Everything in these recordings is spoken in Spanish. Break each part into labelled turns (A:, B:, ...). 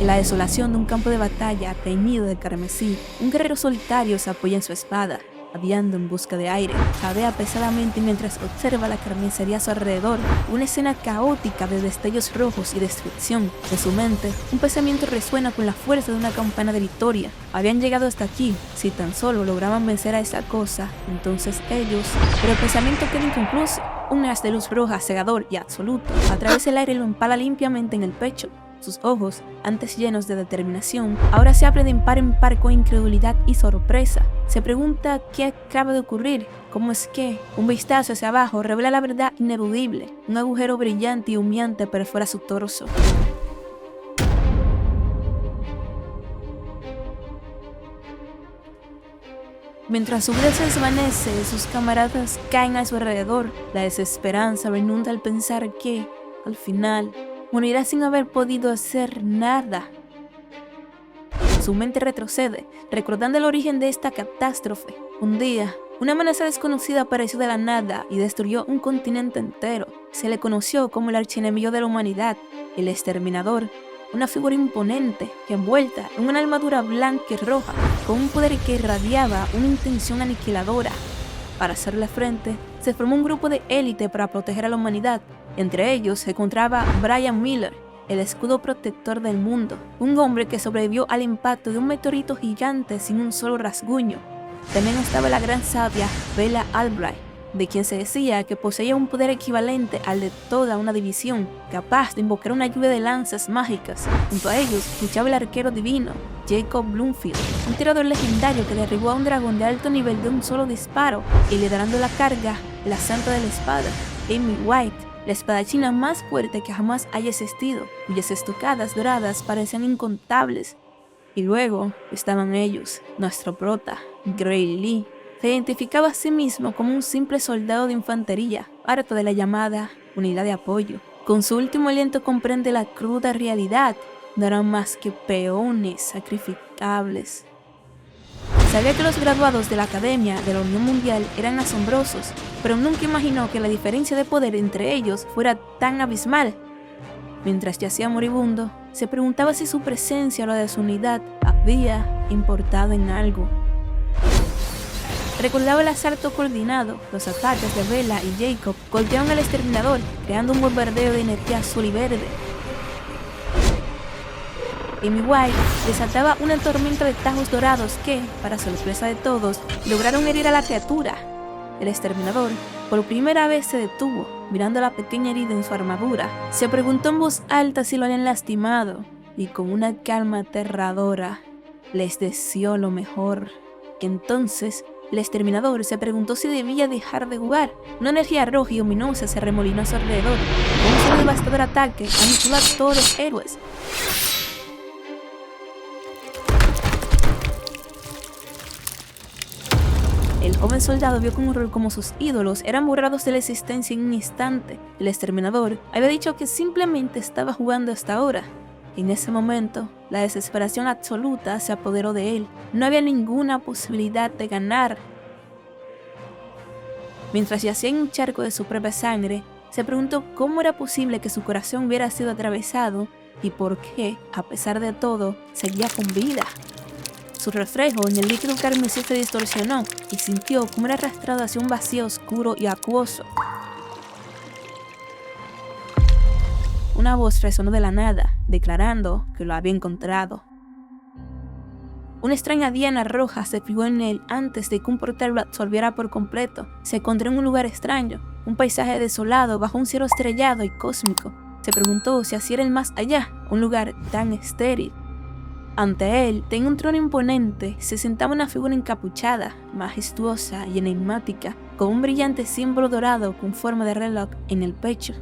A: En la desolación de un campo de batalla teñido de carmesí, un guerrero solitario se apoya en su espada, aviando en busca de aire. Jadea pesadamente mientras observa la carnicería a su alrededor, una escena caótica de destellos rojos y destrucción. En su mente, un pensamiento resuena con la fuerza de una campana de victoria. Habían llegado hasta aquí, si tan solo lograban vencer a esa cosa, entonces ellos... Pero el pensamiento queda inconcluso. Un haz de luz roja, cegador y absoluto, atraviesa el aire y lo empala limpiamente en el pecho. Sus ojos, antes llenos de determinación, ahora se abren de par en par con incredulidad y sorpresa. Se pregunta qué acaba de ocurrir, cómo es que un vistazo hacia abajo revela la verdad ineludible. Un agujero brillante y humeante perfora su torso. Mientras su vida se desvanece, sus camaradas caen a su alrededor. La desesperanza lo inunda al pensar que, al final, morirá sin haber podido hacer nada. Su mente retrocede, recordando el origen de esta catástrofe. Un día, una amenaza desconocida apareció de la nada y destruyó un continente entero. Se le conoció como el archienemigo de la humanidad, el Exterminador, una figura imponente que envuelta en una armadura blanca y roja, con un poder que irradiaba una intención aniquiladora. Para hacerle frente, se formó un grupo de élite para proteger a la humanidad. Entre ellos se encontraba Brian Miller, el escudo protector del mundo, un hombre que sobrevivió al impacto de un meteorito gigante sin un solo rasguño. También estaba la gran sabia Bella Albright, de quien se decía que poseía un poder equivalente al de toda una división, capaz de invocar una lluvia de lanzas mágicas. Junto a ellos luchaba el arquero divino, Jacob Bloomfield, un tirador legendario que derribó a un dragón de alto nivel de un solo disparo, y liderando la carga, la Santa de la Espada, Amy White, la espadachina más fuerte que jamás haya existido, cuyas estocadas doradas parecían incontables. Y luego estaban ellos, nuestro prota, Gray Lee. Se identificaba a sí mismo como un simple soldado de infantería, harto de la llamada unidad de apoyo. Con su último aliento comprende la cruda realidad, no eran más que peones sacrificables. Sabía que los graduados de la Academia de la Unión Mundial eran asombrosos, pero nunca imaginó que la diferencia de poder entre ellos fuera tan abismal. Mientras yacía moribundo, se preguntaba si su presencia o la de su unidad había importado en algo. Recordaba el asalto coordinado, los ataques de Bella y Jacob golpearon al Exterminador, creando un bombardeo de energía azul y verde. Amy White desataba una tormenta de tajos dorados que, para sorpresa de todos, lograron herir a la criatura. El Exterminador, por primera vez, se detuvo, mirando la pequeña herida en su armadura. Se preguntó en voz alta si lo habían lastimado, y con una calma aterradora, les deseó lo mejor. Entonces, el Exterminador se preguntó si debía dejar de jugar. Una energía roja y luminosa se arremolinó a su alrededor. Con un solo devastador ataque, aniquiló a todos los héroes. El joven soldado vio con horror como sus ídolos eran borrados de la existencia en un instante. El Exterminador había dicho que simplemente estaba jugando hasta ahora. En ese momento, la desesperación absoluta se apoderó de él. No había ninguna posibilidad de ganar. Mientras yacía en un charco de su propia sangre, se preguntó cómo era posible que su corazón hubiera sido atravesado y por qué, a pesar de todo, seguía con vida. Su reflejo en el líquido carmesí se distorsionó y sintió como era arrastrado hacia un vacío oscuro y acuoso. Una voz resonó de la nada, declarando que lo había encontrado. Una extraña diana roja se fijó en él antes de que un portal lo absorbiera por completo. Se encontró en un lugar extraño, un paisaje desolado bajo un cielo estrellado y cósmico. Se preguntó si así era el más allá, un lugar tan estéril. Ante él, en un trono imponente, se sentaba una figura encapuchada, majestuosa y enigmática, con un brillante símbolo dorado con forma de reloj en el pecho.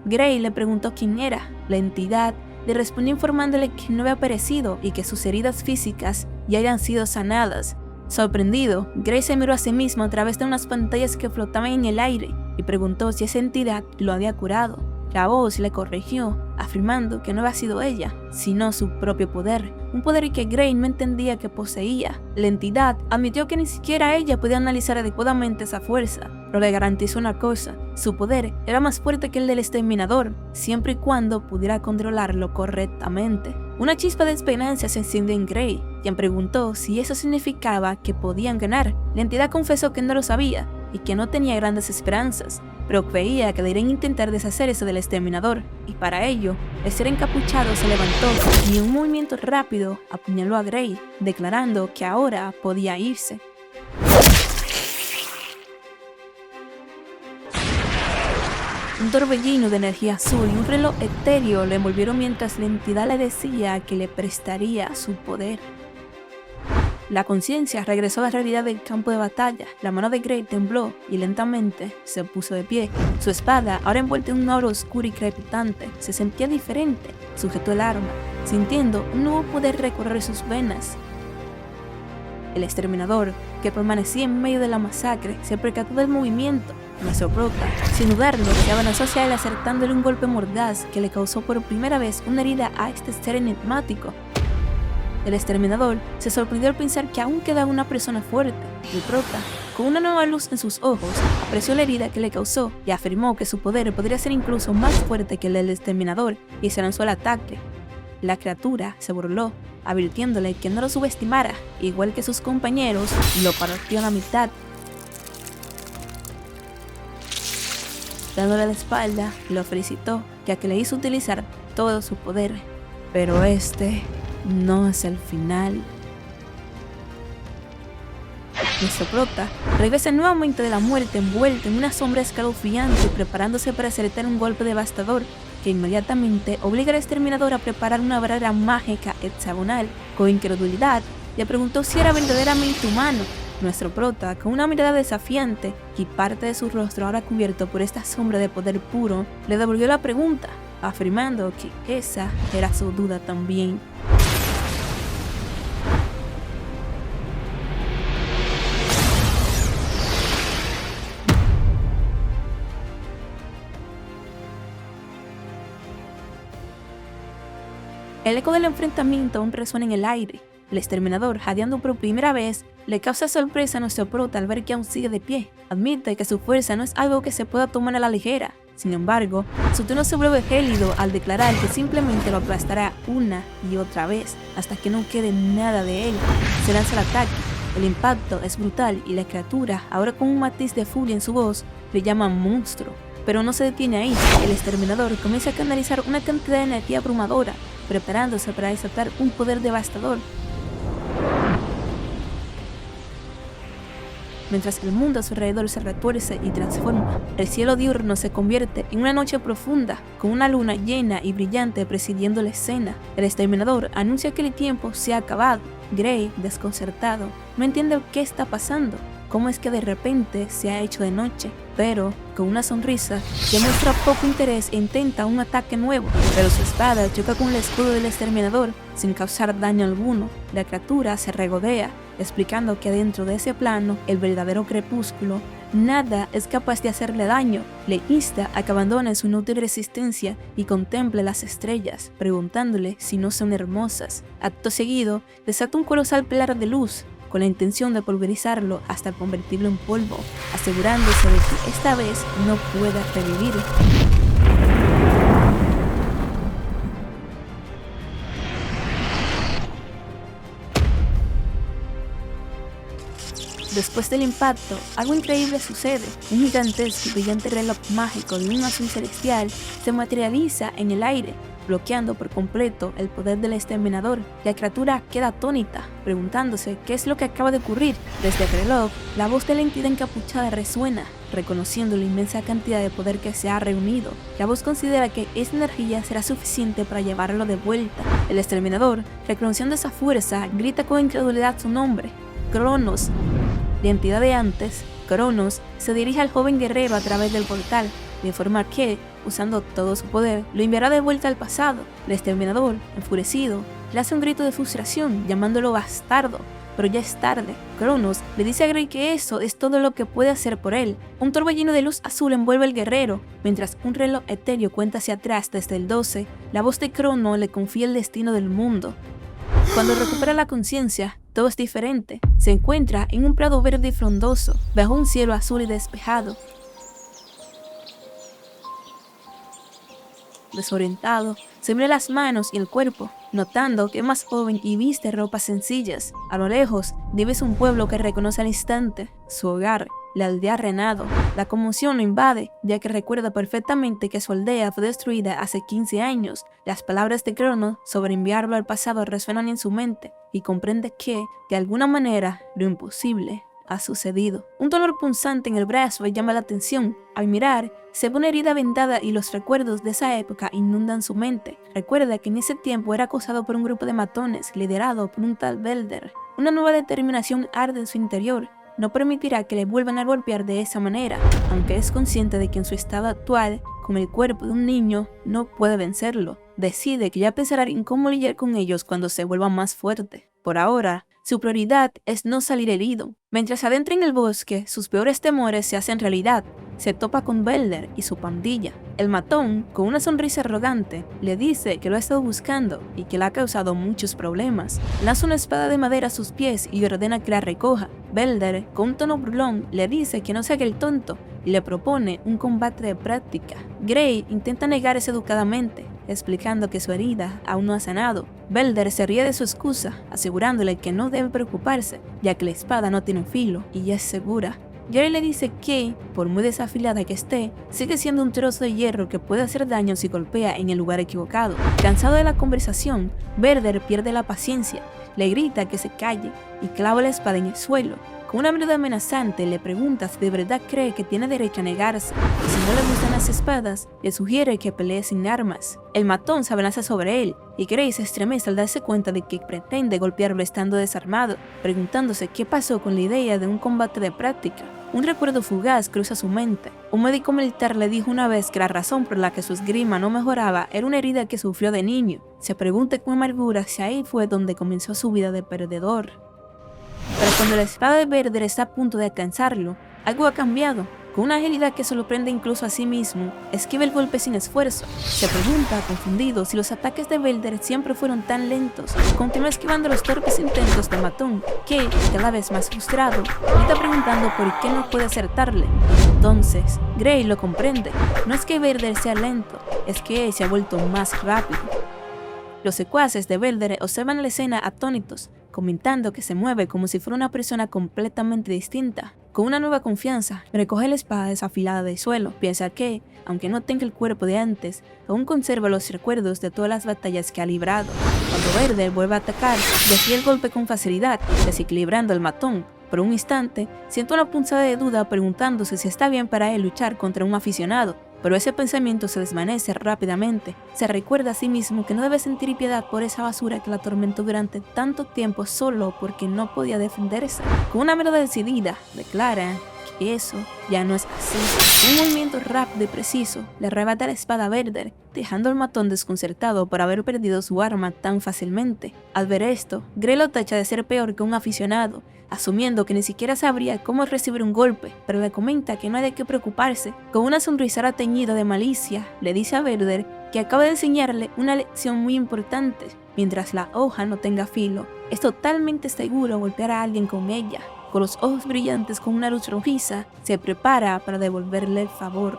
A: Gray le preguntó quién era. La entidad le respondió informándole que no había perecido y que sus heridas físicas ya habían sido sanadas. Sorprendido, Gray se miró a sí mismo a través de unas pantallas que flotaban en el aire y preguntó si esa entidad lo había curado. La voz le corrigió, afirmando que no había sido ella, sino su propio poder, un poder que Gray no entendía que poseía. La entidad admitió que ni siquiera ella podía analizar adecuadamente esa fuerza, pero le garantizó una cosa: su poder era más fuerte que el del Exterminador, siempre y cuando pudiera controlarlo correctamente. Una chispa de esperanza se encendió en Grey, quien preguntó si eso significaba que podían ganar. La entidad confesó que no lo sabía y que no tenía grandes esperanzas, pero creía que deberían intentar deshacerse del exterminador, y para ello, el ser encapuchado se levantó y en un movimiento rápido apuñaló a Grey, declarando que ahora podía irse. Un torbellino de energía azul y un reloj etéreo lo envolvieron mientras la entidad le decía que le prestaría su poder. La conciencia regresó a la realidad del campo de batalla. La mano de Grey tembló y lentamente se puso de pie. Su espada, ahora envuelta en un oro oscuro y crepitante, se sentía diferente. Sujetó el arma, sintiendo un nuevo poder recorrer sus venas. El exterminador, que permanecía en medio de la masacre, se percató del movimiento. Nuestro prota, sin dudarlo, se avanzó hacia él acertándole un golpe mordaz que le causó por primera vez una herida a este ser enigmático. El exterminador se sorprendió al pensar que aún quedaba una persona fuerte. El prota, con una nueva luz en sus ojos, apreció la herida que le causó y afirmó que su poder podría ser incluso más fuerte que el del exterminador, y se lanzó al ataque. La criatura se burló, advirtiéndole que no lo subestimara, igual que sus compañeros, lo partió a la mitad. Dándole la espalda, lo felicitó, ya que le hizo utilizar todo su poder. Pero este no es el final. Nuestro prota regresa nuevamente de la muerte envuelto en una sombra escalofriante, preparándose para acertar un golpe devastador que inmediatamente obliga al exterminador a preparar una barrera mágica hexagonal. Con incredulidad, le preguntó si era verdaderamente humano. Nuestro prota, con una mirada desafiante y parte de su rostro ahora cubierto por esta sombra de poder puro, le devolvió la pregunta, afirmando que esa era su duda también. El eco del enfrentamiento aún resuena en el aire. El exterminador, jadeando por primera vez, le causa sorpresa a nuestro prota al ver que aún sigue de pie. Admite que su fuerza no es algo que se pueda tomar a la ligera. Sin embargo, su tono se vuelve gélido al declarar que simplemente lo aplastará una y otra vez hasta que no quede nada de él. Se lanza al ataque. El impacto es brutal y la criatura, ahora con un matiz de furia en su voz, le llama monstruo. Pero no se detiene ahí. El exterminador comienza a canalizar una cantidad de energía abrumadora, preparándose para desatar un poder devastador. Mientras el mundo a su alrededor se retuerce y transforma, el cielo diurno se convierte en una noche profunda, con una luna llena y brillante presidiendo la escena. El exterminador anuncia que el tiempo se ha acabado. Grey, desconcertado, no entiende qué está pasando. Cómo es que de repente se ha hecho de noche, pero con una sonrisa demuestra poco interés e intenta un ataque nuevo, pero su espada choca con el escudo del exterminador sin causar daño alguno. La criatura se regodea, explicando que dentro de ese plano, el verdadero crepúsculo, nada es capaz de hacerle daño. Le insta a que abandone su inútil resistencia y contemple las estrellas, preguntándole si no son hermosas. Acto seguido, desata un colosal pilar de luz, con la intención de pulverizarlo hasta convertirlo en polvo, asegurándose de que esta vez no pueda revivir. Después del impacto, algo increíble sucede. Un gigantesco y brillante reloj mágico de un azul celestial se materializa en el aire, bloqueando por completo el poder del exterminador. La criatura queda atónita, preguntándose qué es lo que acaba de ocurrir. Desde el reloj, la voz de la entidad encapuchada resuena, reconociendo la inmensa cantidad de poder que se ha reunido. La voz considera que esa energía será suficiente para llevarlo de vuelta. El exterminador, reconociendo esa fuerza, grita con incredulidad su nombre, Cronos. La entidad de antes, Cronos, se dirige al joven guerrero a través del portal, de informar que, usando todo su poder, lo enviará de vuelta al pasado. El exterminador, enfurecido, le hace un grito de frustración, llamándolo bastardo, pero ya es tarde. Cronos le dice a Grey que eso es todo lo que puede hacer por él. Un torbellino de luz azul envuelve al guerrero, mientras un reloj etéreo cuenta hacia atrás desde el 12, la voz de Cronos le confía el destino del mundo. Cuando recupera la conciencia, todo es diferente. Se encuentra en un prado verde y frondoso, bajo un cielo azul y despejado. desorientado, se mira las manos y el cuerpo, notando que es más joven y viste ropas sencillas. A lo lejos, ves un pueblo que reconoce al instante su hogar, la aldea Renado. La conmoción lo invade, ya que recuerda perfectamente que su aldea fue destruida hace 15 años. Las palabras de Crono sobre enviarlo al pasado resuenan en su mente y comprende que, de alguna manera, lo imposible ha sucedido. Un dolor punzante en el brazo le llama la atención. Al mirar, se ve una herida vendada y los recuerdos de esa época inundan su mente. Recuerda que en ese tiempo era acosado por un grupo de matones liderado por un tal Belder. Una nueva determinación arde en su interior. No permitirá que le vuelvan a golpear de esa manera, aunque es consciente de que en su estado actual, con el cuerpo de un niño, no puede vencerlo. Decide que ya pensará en cómo lidiar con ellos cuando se vuelva más fuerte. Por ahora, su prioridad es no salir herido. Mientras adentra en el bosque, sus peores temores se hacen realidad. Se topa con Belder y su pandilla. El matón, con una sonrisa arrogante, le dice que lo ha estado buscando y que le ha causado muchos problemas. Lanza una espada de madera a sus pies y ordena que la recoja. Belder, con un tono burlón, le dice que no se haga el tonto y le propone un combate de práctica. Gray intenta negarse educadamente, explicando que su herida aún no ha sanado. Belder se ríe de su excusa, asegurándole que no debe preocuparse, ya que la espada no tiene filo y ya es segura. Gray le dice que, por muy desafilada que esté, sigue siendo un trozo de hierro que puede hacer daño si golpea en el lugar equivocado. Cansado de la conversación, Belder pierde la paciencia, le grita que se calle y clava la espada en el suelo. Con una mirada amenazante le pregunta si de verdad cree que tiene derecho a negarse, y si no le gustan las espadas, le sugiere que pelee sin armas. El matón se abalanza sobre él, y Gray se estremece al darse cuenta de que pretende golpearlo estando desarmado, preguntándose qué pasó con la idea de un combate de práctica. Un recuerdo fugaz cruza su mente. Un médico militar le dijo una vez que la razón por la que su esgrima no mejoraba era una herida que sufrió de niño. Se pregunta con amargura si ahí fue donde comenzó su vida de perdedor. Pero cuando la espada de Belder está a punto de alcanzarlo, algo ha cambiado. Con una agilidad que sorprende incluso a sí mismo, esquiva el golpe sin esfuerzo. Se pregunta, confundido, si los ataques de Belder siempre fueron tan lentos. Continúa esquivando los torpes intentos de matón, que, cada vez más frustrado, grita preguntando por qué no puede acertarle. Entonces, Gray lo comprende. No es que Belder sea lento, es que él se ha vuelto más rápido. Los secuaces de Belder observan la escena atónitos, comentando que se mueve como si fuera una persona completamente distinta. Con una nueva confianza, recoge la espada desafilada del suelo. Piensa que, aunque no tenga el cuerpo de antes, aún conserva los recuerdos de todas las batallas que ha librado. Cuando Belder vuelve a atacar, desvía el golpe con facilidad, desequilibrando al matón. Por un instante, siente una punzada de duda preguntándose si está bien para él luchar contra un aficionado. Pero ese pensamiento se desvanece rápidamente. Se recuerda a sí mismo que no debe sentir piedad por esa basura que la atormentó durante tanto tiempo solo porque no podía defenderse. Con una mirada decidida, declara que eso ya no es así. Un movimiento rápido y preciso le arrebata la espada a Belder, dejando al matón desconcertado por haber perdido su arma tan fácilmente. Al ver esto, Gray lo tacha de ser peor que un aficionado, asumiendo que ni siquiera sabría cómo recibir un golpe, pero le comenta que no hay de qué preocuparse. Con una sonrisa teñida de malicia, le dice a Belder que acaba de enseñarle una lección muy importante. Mientras la hoja no tenga filo, es totalmente seguro golpear a alguien con ella. Con los ojos brillantes con una luz rojiza, se prepara para devolverle el favor.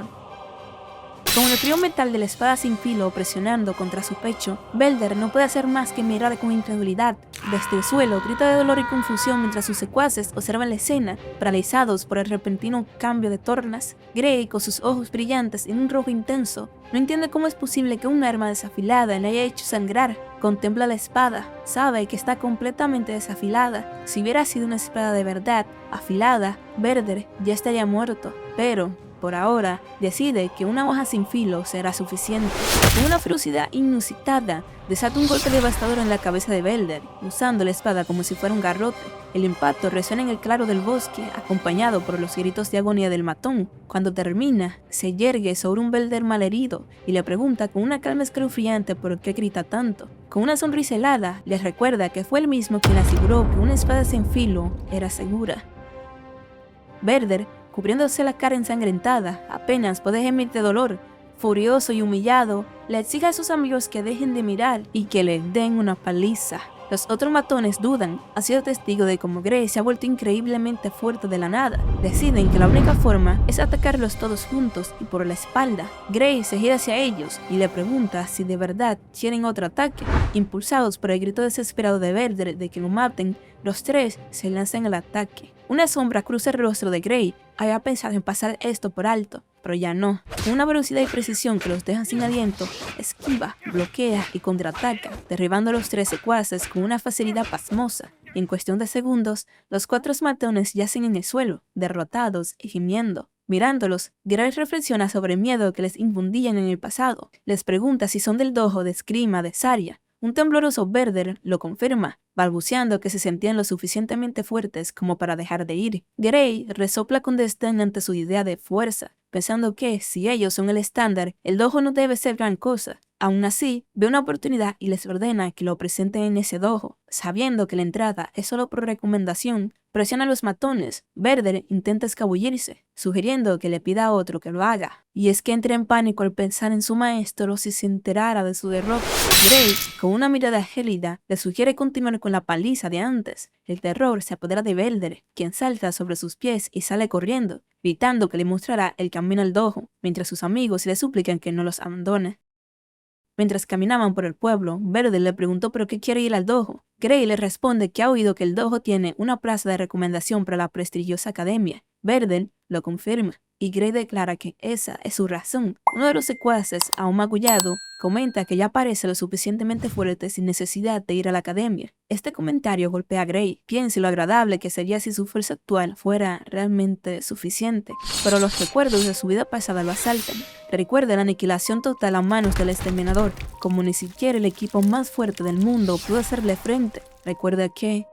A: Con el frío metal de la espada sin filo presionando contra su pecho, Belder no puede hacer más que mirar con incredulidad. Desde el suelo grita de dolor y confusión mientras sus secuaces observan la escena, paralizados por el repentino cambio de tornas. Gray, con sus ojos brillantes en un rojo intenso, no entiende cómo es posible que un arma desafilada le haya hecho sangrar. Contempla la espada, sabe que está completamente desafilada. Si hubiera sido una espada de verdad, afilada, Belder ya estaría muerto. Pero por ahora, decide que una hoja sin filo será suficiente. Con una ferocidad inusitada, desata un golpe devastador en la cabeza de Belder, usando la espada como si fuera un garrote. El impacto resuena en el claro del bosque, acompañado por los gritos de agonía del matón. Cuando termina, se yergue sobre un Belder malherido y le pregunta con una calma escalofriante por qué grita tanto. Con una sonrisa helada, le recuerda que fue él mismo quien aseguró que una espada sin filo era segura. Belder, cubriéndose la cara ensangrentada, apenas puede gemir de dolor. Furioso y humillado, le exige a sus amigos que dejen de mirar y que le den una paliza. Los otros matones dudan, han sido testigo de cómo Grey se ha vuelto increíblemente fuerte de la nada. Deciden que la única forma es atacarlos todos juntos y por la espalda. Grey se gira hacia ellos y le pregunta si de verdad quieren otro ataque. Impulsados por el grito desesperado de Verder de que lo maten, los tres se lanzan al ataque. Una sombra cruza el rostro de Grey. Había pensado en pasar esto por alto, pero ya no. Con una velocidad y precisión que los dejan sin aliento, esquiva, bloquea y contraataca, derribando a los tres secuaces con una facilidad pasmosa. Y en cuestión de segundos, los 4 matones yacen en el suelo, derrotados y gimiendo. Mirándolos, Grey reflexiona sobre el miedo que les infundían en el pasado. Les pregunta si son del dojo de esgrima de Zarya. Un tembloroso Verder lo confirma, balbuceando que se sentían lo suficientemente fuertes como para dejar de ir. Grey resopla con desdén ante su idea de fuerza, pensando que, si ellos son el estándar, el dojo no debe ser gran cosa. Aún así, ve una oportunidad y les ordena que lo presenten en ese dojo. Sabiendo que la entrada es solo por recomendación, presiona a los matones. Verder intenta escabullirse, sugiriendo que le pida a otro que lo haga. Y es que entra en pánico al pensar en su maestro si se enterara de su derrota. Grey, con una mirada gélida, le sugiere continuar con la paliza de antes. El terror se apodera de Verder, quien salta sobre sus pies y sale corriendo, gritando que le mostrará el camino al dojo, mientras sus amigos le suplican que no los abandone. Mientras caminaban por el pueblo, Verder le preguntó por qué quiere ir al dojo. Grey le responde que ha oído que el dojo tiene una plaza de recomendación para la prestigiosa academia. Verder lo confirma, y Grey declara que esa es su razón. Uno de los secuaces, aún magullado, comenta que ya parece lo suficientemente fuerte sin necesidad de ir a la academia. Este comentario golpea a Grey. Piensa lo agradable que sería si su fuerza actual fuera realmente suficiente, pero los recuerdos de su vida pasada lo asaltan. Recuerda la aniquilación total a manos del exterminador, como ni siquiera el equipo más fuerte del mundo pudo hacerle frente. Recuerda que,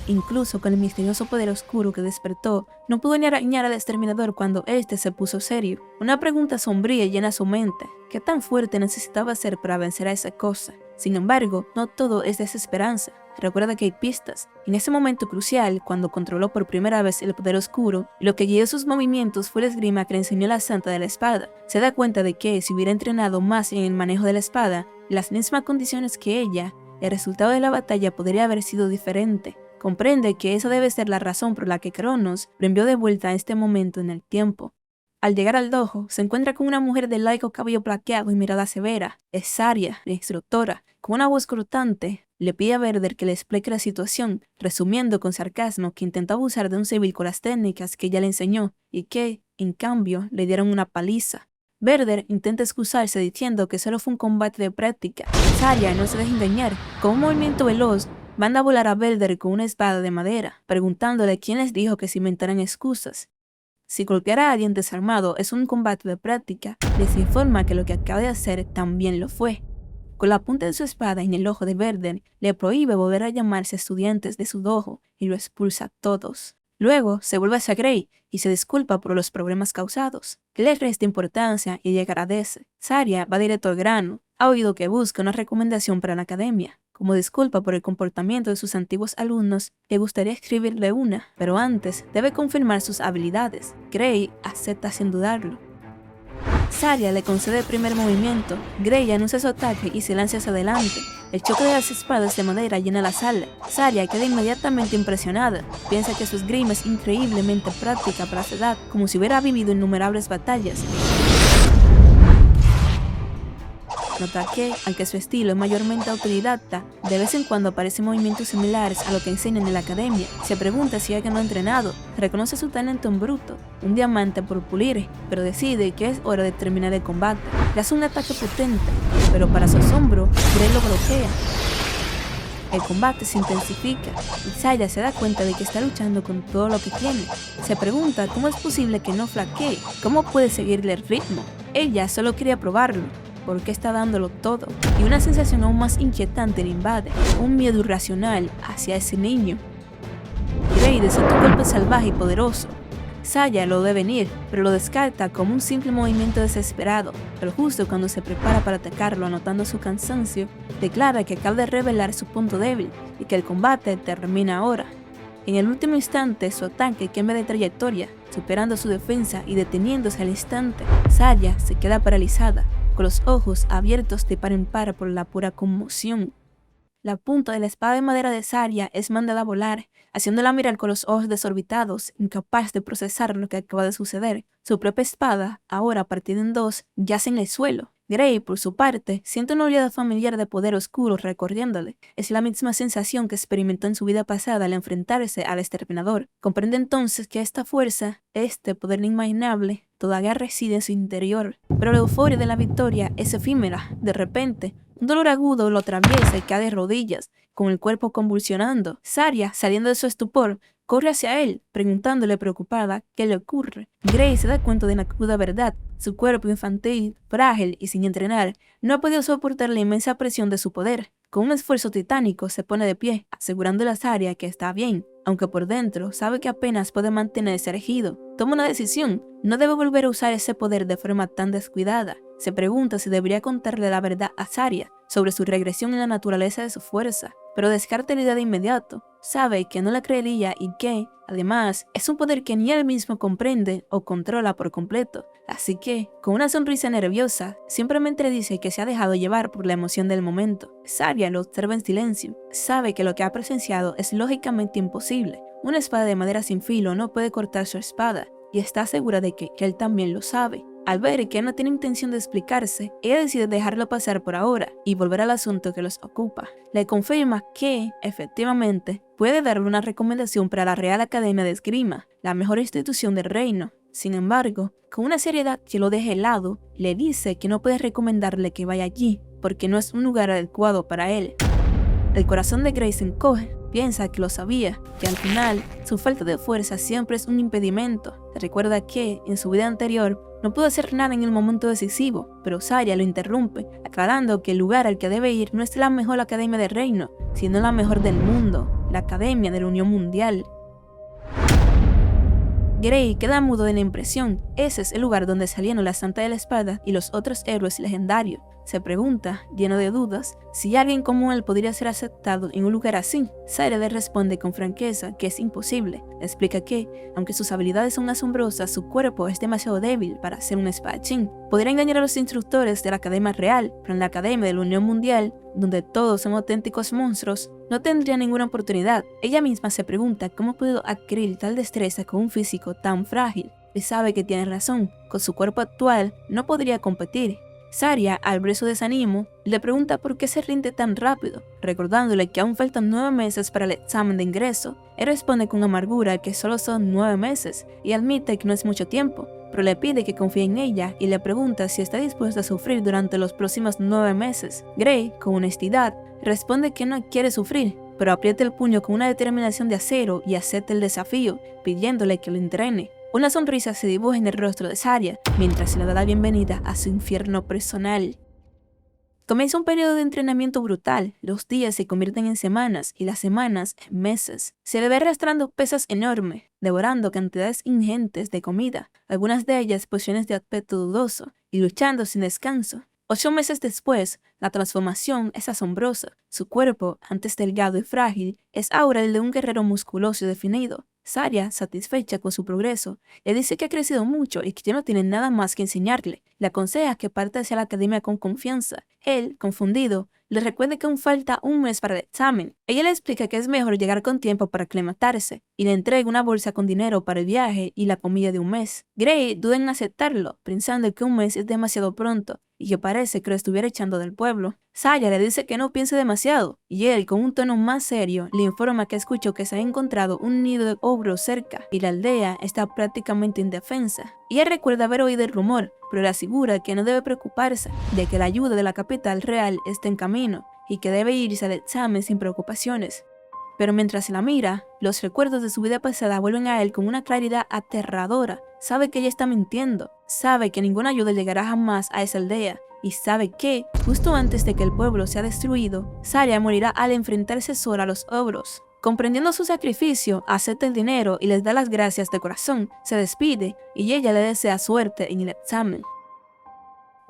A: incluso con el misterioso poder oscuro que despertó, no pudo ni arañar al exterminador cuando éste se puso serio. Una pregunta sombría llena su mente. ¿Qué tan fuerte necesitaba ser para vencer a esa cosa? Sin embargo, no todo es desesperanza. Recuerda que hay pistas. En ese momento crucial, cuando controló por primera vez el poder oscuro, lo que guió sus movimientos fue la esgrima que le enseñó la Santa de la Espada. Se da cuenta de que, si hubiera entrenado más en el manejo de la espada, en las mismas condiciones que ella, el resultado de la batalla podría haber sido diferente. Comprende que esa debe ser la razón por la que Cronos lo envió de vuelta a este momento en el tiempo. Al llegar al dojo, se encuentra con una mujer de laico cabello plateado y mirada severa. Es Zarya, la instructora. Con una voz cortante, le pide a Verder que le explique la situación, resumiendo con sarcasmo que intentó abusar de un civil con las técnicas que ella le enseñó y que, en cambio, le dieron una paliza. Verder intenta excusarse diciendo que solo fue un combate de práctica. Zarya no se deja engañar. Con un movimiento veloz, manda a volar a Verder con una espada de madera, preguntándole quién les dijo que se inventaran excusas. Si golpear a alguien desarmado es un combate de práctica, les informa que lo que acaba de hacer también lo fue. Con la punta de su espada en el ojo de Verder, le prohíbe volver a llamarse estudiantes de su dojo y lo expulsa a todos. Luego se vuelve hacia Grey y se disculpa por los problemas causados. Que le resta importancia y le agradece. Zarya va directo al grano. Ha oído que busca una recomendación para la academia. Como disculpa por el comportamiento de sus antiguos alumnos, le gustaría escribirle una, pero antes debe confirmar sus habilidades. Grey acepta sin dudarlo. Zarya le concede el primer movimiento. Grey anuncia su ataque y se lanza hacia adelante. El choque de las espadas de madera llena la sala. Zarya queda inmediatamente impresionada. Piensa que su esgrima es increíblemente práctica para su edad, como si hubiera vivido innumerables batallas. Nota que, aunque su estilo es mayormente autodidacta, de vez en cuando aparecen movimientos similares a lo que enseñan en la academia. Se pregunta si alguien no ha entrenado, reconoce su talento en bruto, un diamante por pulir, pero decide que es hora de terminar el combate. Le hace un ataque potente, pero para su asombro, Grey lo bloquea. El combate se intensifica y Zarya se da cuenta de que está luchando con todo lo que tiene. Se pregunta cómo es posible que no flaquee, cómo puede seguirle el ritmo. Ella solo quería probarlo, porque está dándolo todo, y una sensación aún más inquietante le invade, un miedo irracional hacia ese niño. Grey desata un golpe salvaje y poderoso. Zarya lo ve venir, pero lo descarta como un simple movimiento desesperado, pero justo cuando se prepara para atacarlo anotando su cansancio, declara que acaba de revelar su punto débil y que el combate termina ahora. En el último instante, su ataque cambia de trayectoria, superando su defensa y deteniéndose al instante. Zarya se queda paralizada, con los ojos abiertos de par en par por la pura conmoción. la punta de la espada de madera de Zarya es mandada a volar, haciéndola mirar con los ojos desorbitados, incapaz de procesar lo que acaba de suceder. Su propia espada, ahora partida en dos, yace en el suelo. Grey, por su parte, siente una oleada familiar de poder oscuro recorriéndole. Es la misma sensación que experimentó en su vida pasada al enfrentarse al exterminador. Comprende entonces que esta fuerza, este poder inimaginable, todavía reside en su interior. Pero la euforia de la victoria es efímera. De repente, un dolor agudo lo atraviesa y cae de rodillas, con el cuerpo convulsionando. Zarya, saliendo de su estupor, corre hacia él, preguntándole preocupada qué le ocurre. Grey se da cuenta de una cruda verdad. Su cuerpo infantil, frágil y sin entrenar, no ha podido soportar la inmensa presión de su poder. Con un esfuerzo titánico se pone de pie, asegurándole a Zarya que está bien, aunque por dentro sabe que apenas puede mantenerse erguido. Toma una decisión: no debe volver a usar ese poder de forma tan descuidada. Se pregunta si debería contarle la verdad a Zarya sobre su regresión en la naturaleza de su fuerza, pero descarta la idea de inmediato. Sabe que no la creería y que, además, es un poder que ni él mismo comprende o controla por completo. Así que, con una sonrisa nerviosa, simplemente le dice que se ha dejado llevar por la emoción del momento. Zarya lo observa en silencio. Sabe que lo que ha presenciado es lógicamente imposible. Una espada de madera sin filo no puede cortar su espada, y está segura de que él también lo sabe. Al ver que no tiene intención de explicarse, ella decide dejarlo pasar por ahora y volver al asunto que los ocupa. Le confirma que, efectivamente, puede darle una recomendación para la Real Academia de Esgrima, la mejor institución del reino. Sin embargo, con una seriedad que lo deja helado, le dice que no puede recomendarle que vaya allí, porque no es un lugar adecuado para él. El corazón de Grey se encoge. Piensa que lo sabía, que al final su falta de fuerza siempre es un impedimento. Recuerda que, en su vida anterior, no pudo hacer nada en el momento decisivo, pero Zarya lo interrumpe, aclarando que el lugar al que debe ir no es la mejor academia del reino, sino la mejor del mundo, la Academia de la Unión Mundial. Grey queda mudo de la impresión. Ese es el lugar donde salieron la Santa de la Espada y los otros héroes legendarios. Se pregunta, lleno de dudas, si alguien como él podría ser aceptado en un lugar así. Zarya le responde con franqueza que es imposible. Le explica que, aunque sus habilidades son asombrosas, su cuerpo es demasiado débil para ser un espadachín. Podría engañar a los instructores de la Academia Real, pero en la Academia de la Unión Mundial, donde todos son auténticos monstruos, no tendría ninguna oportunidad. Ella misma se pregunta cómo pudo adquirir tal destreza con un físico tan frágil, y sabe que tiene razón. Con su cuerpo actual no podría competir. Zarya, al ver su desánimo, le pregunta por qué se rinde tan rápido, recordándole que aún faltan 9 meses para el examen de ingreso. Él responde con amargura que solo son 9 meses y admite que no es mucho tiempo, pero le pide que confíe en ella y le pregunta si está dispuesta a sufrir durante los próximos 9 meses. Grey, con honestidad, responde que no quiere sufrir, pero aprieta el puño con una determinación de acero y acepta el desafío, pidiéndole que lo entrene. Una sonrisa se dibuja en el rostro de Zarya mientras le da la bienvenida a su infierno personal. Comienza un periodo de entrenamiento brutal. Los días se convierten en semanas y las semanas en meses. Se le ve arrastrando pesas enormes, devorando cantidades ingentes de comida, algunas de ellas porciones de aspecto dudoso, y luchando sin descanso. 8 meses después, la transformación es asombrosa. Su cuerpo, antes delgado y frágil, es ahora el de un guerrero musculoso y definido. Zarya, satisfecha con su progreso, le dice que ha crecido mucho y que ya no tiene nada más que enseñarle. Le aconseja que parta hacia la academia con confianza. Él, confundido, le recuerda que aún falta un mes para el examen. Ella le explica que es mejor llegar con tiempo para aclimatarse y le entrega una bolsa con dinero para el viaje y la comida de un mes. Grey duda en aceptarlo, pensando que un mes es demasiado pronto y que parece que lo estuviera echando del pueblo. Zarya le dice que no piense demasiado, y él, con un tono más serio, le informa que escuchó que se ha encontrado un nido de ogros cerca y la aldea está prácticamente indefensa. Ella recuerda haber oído el rumor, pero le asegura que no debe preocuparse, de que la ayuda de la capital real está en camino y que debe irse al examen sin preocupaciones. Pero mientras la mira, los recuerdos de su vida pasada vuelven a él con una claridad aterradora. Sabe que ella está mintiendo, sabe que ninguna ayuda llegará jamás a esa aldea, y sabe que, justo antes de que el pueblo sea destruido, Zarya morirá al enfrentarse sola a los ogros. Comprendiendo su sacrificio, acepta el dinero y les da las gracias de corazón, se despide y ella le desea suerte en el examen.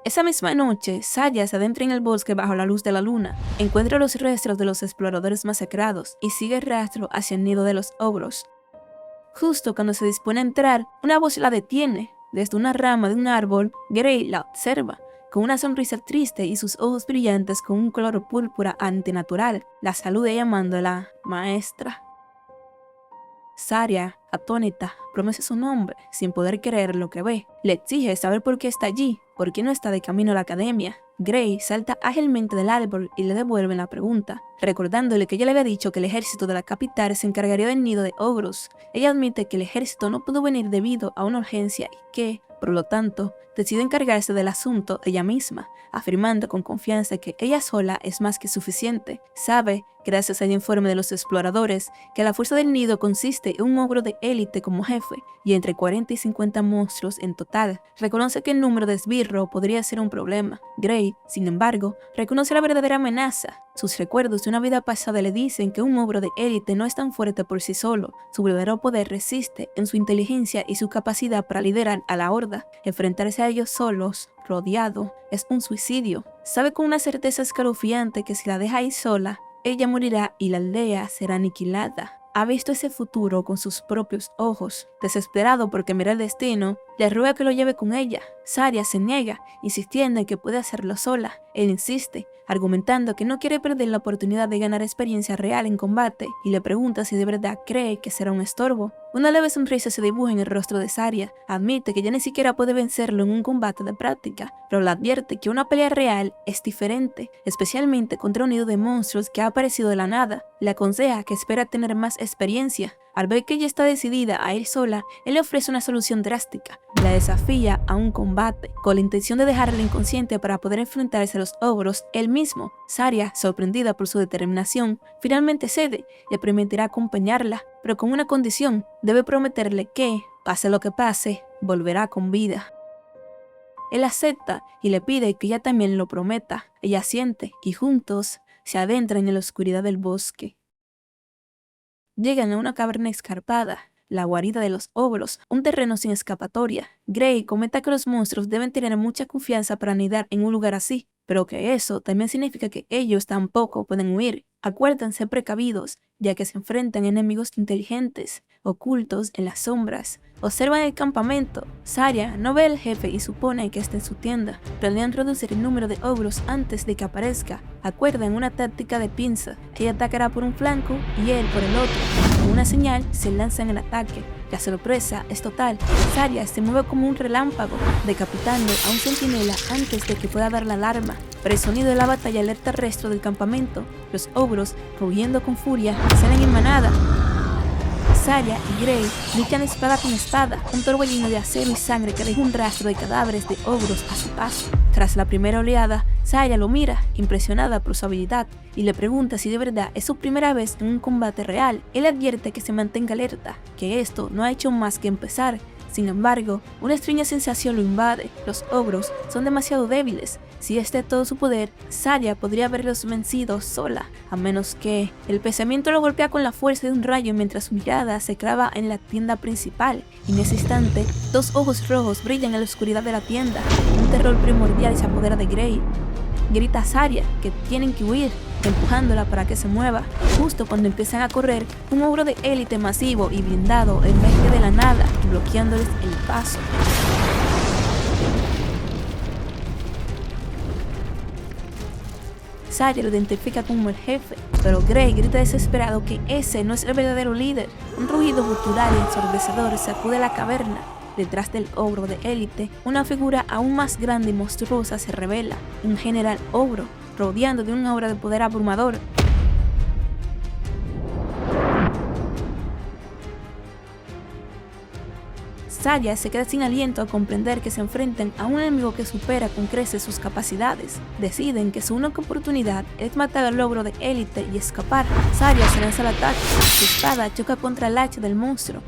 A: Esa misma noche, Zarya se adentra en el bosque bajo la luz de la luna, encuentra los restos de los exploradores masacrados y sigue el rastro hacia el nido de los ogros. Justo cuando se dispone a entrar, una voz la detiene. Desde una rama de un árbol, Grey la observa. con una sonrisa triste y sus ojos brillantes con un color púrpura antinatural. La saluda llamándola maestra. Zarya, atónita, pronuncia su nombre sin poder creer lo que ve. Le exige saber por qué está allí, por qué no está de camino a la academia. Gray salta ágilmente del árbol y le devuelve la pregunta, recordándole que ella le había dicho que el ejército de la capital se encargaría del nido de ogros. Ella admite que el ejército no pudo venir debido a una urgencia y que, por lo tanto, decide encargarse del asunto ella misma, afirmando con confianza que ella sola es más que suficiente. Sabe, gracias al informe de los exploradores, que la fuerza del nido consiste en un ogro de élite como jefe y entre 40 y 50 monstruos en total. Reconoce que el número de esbirro podría ser un problema. Gray, sin embargo, reconoce la verdadera amenaza. Sus recuerdos de una vida pasada le dicen que un ogro de élite no es tan fuerte por sí solo. Su verdadero poder resiste en su inteligencia y su capacidad para liderar a la horda. Enfrentarse a ellos solos, rodeado, es un suicidio. Sabe con una certeza escalofriante que si la deja ahí sola, ella morirá y la aldea será aniquilada. Ha visto ese futuro con sus propios ojos. Desesperado porque mira el destino, le ruega que lo lleve con ella. Zarya se niega, insistiendo en que puede hacerlo sola. Él insiste, argumentando que no quiere perder la oportunidad de ganar experiencia real en combate, y le pregunta si de verdad cree que será un estorbo. Una leve sonrisa se dibuja en el rostro de Zarya. Admite que ya ni siquiera puede vencerlo en un combate de práctica, pero le advierte que una pelea real es diferente, especialmente contra un nido de monstruos que ha aparecido de la nada. Le aconseja que espera tener más experiencia. Al ver que ella está decidida a ir sola, él le ofrece una solución drástica. La desafía a un combate, con la intención de dejarla inconsciente para poder enfrentarse a los ogros él mismo. Zarya, sorprendida por su determinación, finalmente cede y le permitirá acompañarla, pero con una condición: debe prometerle que, pase lo que pase, volverá con vida. Él acepta y le pide que ella también lo prometa. Ella asiente y juntos se adentran en la oscuridad del bosque. Llegan a una caverna escarpada, la guarida de los ogros, un terreno sin escapatoria. Gray comenta que los monstruos deben tener mucha confianza para anidar en un lugar así, pero que eso también significa que ellos tampoco pueden huir. Acuerdan ser precavidos, ya que se enfrentan a enemigos inteligentes, ocultos en las sombras. Observan el campamento. Zarya no ve al jefe y supone que está en su tienda. Planean reducir el número de ogros antes de que aparezca. Acuerdan una táctica de pinza. Ella atacará por un flanco y él por el otro. Con una señal se lanzan al ataque. La sorpresa es total. Zarya se mueve como un relámpago, decapitando a un centinela antes de que pueda dar la alarma. Pero el sonido de la batalla alerta al resto del campamento. Los ogros, rugiendo con furia, salen en manada. Zarya y Gray luchan espada con espada, un torbellino de acero y sangre que deja un rastro de cadáveres de ogros a su paso. Tras la primera oleada, Zarya lo mira, impresionada por su habilidad, y le pregunta si de verdad es su primera vez en un combate real. Él advierte que se mantenga alerta, que esto no ha hecho más que empezar. Sin embargo, una extraña sensación lo invade. Los ogros son demasiado débiles. Si este es todo su poder, Zarya podría haberlos vencido sola, a menos que... El pensamiento lo golpea con la fuerza de un rayo mientras su mirada se clava en la tienda principal. En ese instante, dos ojos rojos brillan en la oscuridad de la tienda. Un terror primordial se apodera de Gray. Grita a Zarya que tienen que huir, empujándola para que se mueva. Justo cuando empiezan a correr, un ogro de élite masivo y blindado emerge de la nada, bloqueándoles el paso. Zarya lo identifica como el jefe, pero Gray grita desesperado que ese no es el verdadero líder. Un rugido gutural y ensordecedor sacude la caverna. Detrás del ogro de élite, una figura aún más grande y monstruosa se revela, un general ogro, rodeando de una aura de poder abrumador. Zarya se queda sin aliento al comprender que se enfrentan a un enemigo que supera con creces sus capacidades. Deciden que su única oportunidad es matar al ogro de élite y escapar. Zarya se lanza al ataque, su espada choca contra el hacha del monstruo.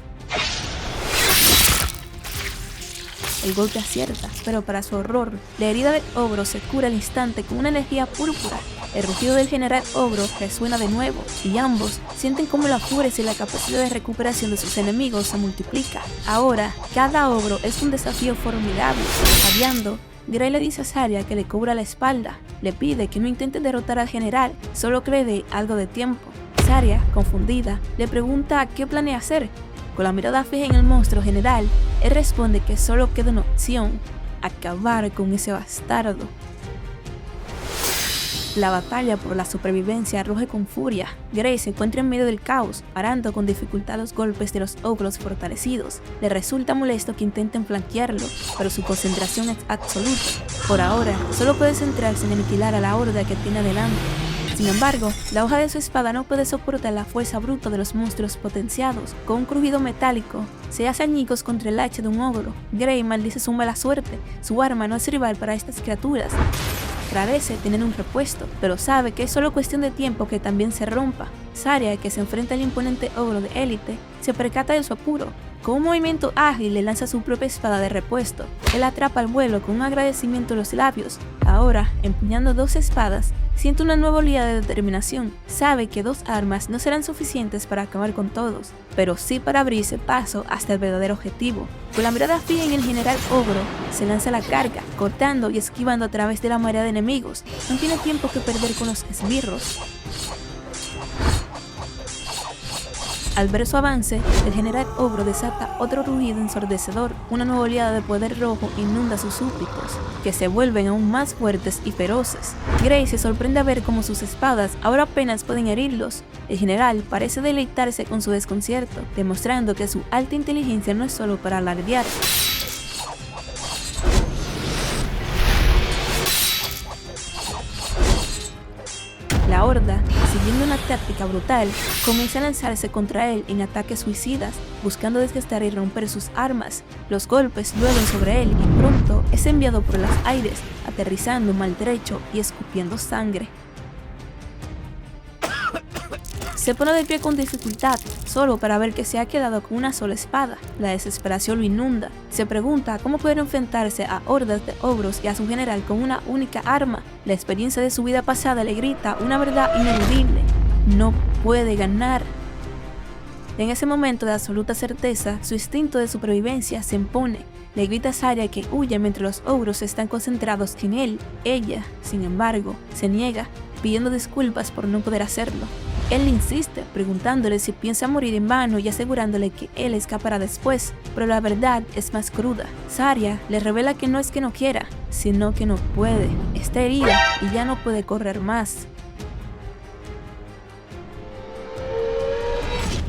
A: El golpe acierta, pero para su horror, la herida del ogro se cura al instante con una energía púrpura. El rugido del general ogro resuena de nuevo, y ambos sienten como la fuerza y la capacidad de recuperación de sus enemigos se multiplica. Ahora, cada ogro es un desafío formidable. Jadeando, Gray le dice a Zarya que le cubra la espalda. Le pide que no intente derrotar al general, solo que le dé algo de tiempo. Zarya, confundida, le pregunta qué planea hacer. Con la mirada fija en el monstruo general, él responde que solo queda una opción: acabar con ese bastardo. La batalla por la supervivencia ruge con furia. Grey se encuentra en medio del caos, parando con dificultad los golpes de los ogros fortalecidos. Le resulta molesto que intenten flanquearlo, pero su concentración es absoluta. Por ahora, solo puede centrarse en aniquilar a la horda que tiene adelante. Sin embargo, la hoja de su espada no puede soportar la fuerza bruta de los monstruos potenciados. Con un crujido metálico, se hace añicos contra el hacha de un ogro. Grey maldice su mala suerte. Su arma no es rival para estas criaturas. Agradece tener un repuesto, pero sabe que es solo cuestión de tiempo que también se rompa. Zarya, que se enfrenta al imponente ogro de élite, se percata de su apuro. Con un movimiento ágil le lanza su propia espada de repuesto. Él atrapa al vuelo con un agradecimiento en los labios. Ahora, empuñando 2 espadas, siente una nueva oleada de determinación. Sabe que 2 armas no serán suficientes para acabar con todos, pero sí para abrirse paso hasta el verdadero objetivo. Con la mirada fija en el general ogro, se lanza a la carga, cortando y esquivando a través de la marea de enemigos. No tiene tiempo que perder con los esbirros. Al ver su avance, el general ogro desata otro rugido ensordecedor. Una nueva oleada de poder rojo inunda sus súbditos, que se vuelven aún más fuertes y feroces. Grey se sorprende a ver cómo sus espadas ahora apenas pueden herirlos. El general parece deleitarse con su desconcierto, demostrando que su alta inteligencia no es solo para alardear. La horda, siguiendo una táctica brutal, comienza a lanzarse contra él en ataques suicidas, buscando desgastar y romper sus armas. Los golpes llueven sobre él y pronto es enviado por los aires, aterrizando maltrecho y escupiendo sangre. Se pone de pie con dificultad, solo para ver que se ha quedado con una sola espada. La desesperación lo inunda. Se pregunta cómo poder enfrentarse a hordas de ogros y a su general con una única arma. La experiencia de su vida pasada le grita una verdad ineludible: no puede ganar. En ese momento de absoluta certeza, su instinto de supervivencia se impone. Le grita a Zarya que huya mientras los ogros están concentrados en él. Ella, sin embargo, se niega, pidiendo disculpas por no poder hacerlo. Él le insiste, preguntándole si piensa morir en vano y asegurándole que él escapará después, pero la verdad es más cruda. Zarya le revela que no es que no quiera, sino que no puede. Está herida y ya no puede correr más.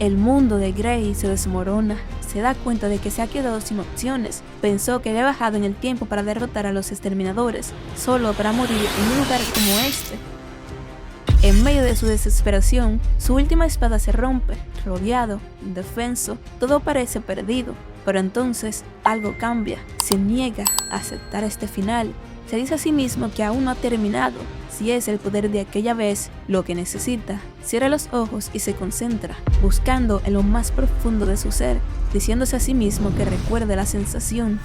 A: El mundo de Grey se desmorona. Se da cuenta de que se ha quedado sin opciones. Pensó que había bajado en el tiempo para derrotar a los exterminadores, solo para morir en un lugar como este. En medio de su desesperación, su última espada se rompe. Rodeado, indefenso, todo parece perdido. Pero entonces, algo cambia. Se niega a aceptar este final. Se dice a sí mismo que aún no ha terminado. Si es el poder de aquella vez lo que necesita, cierra los ojos y se concentra, buscando en lo más profundo de su ser, diciéndose a sí mismo que recuerde la sensación.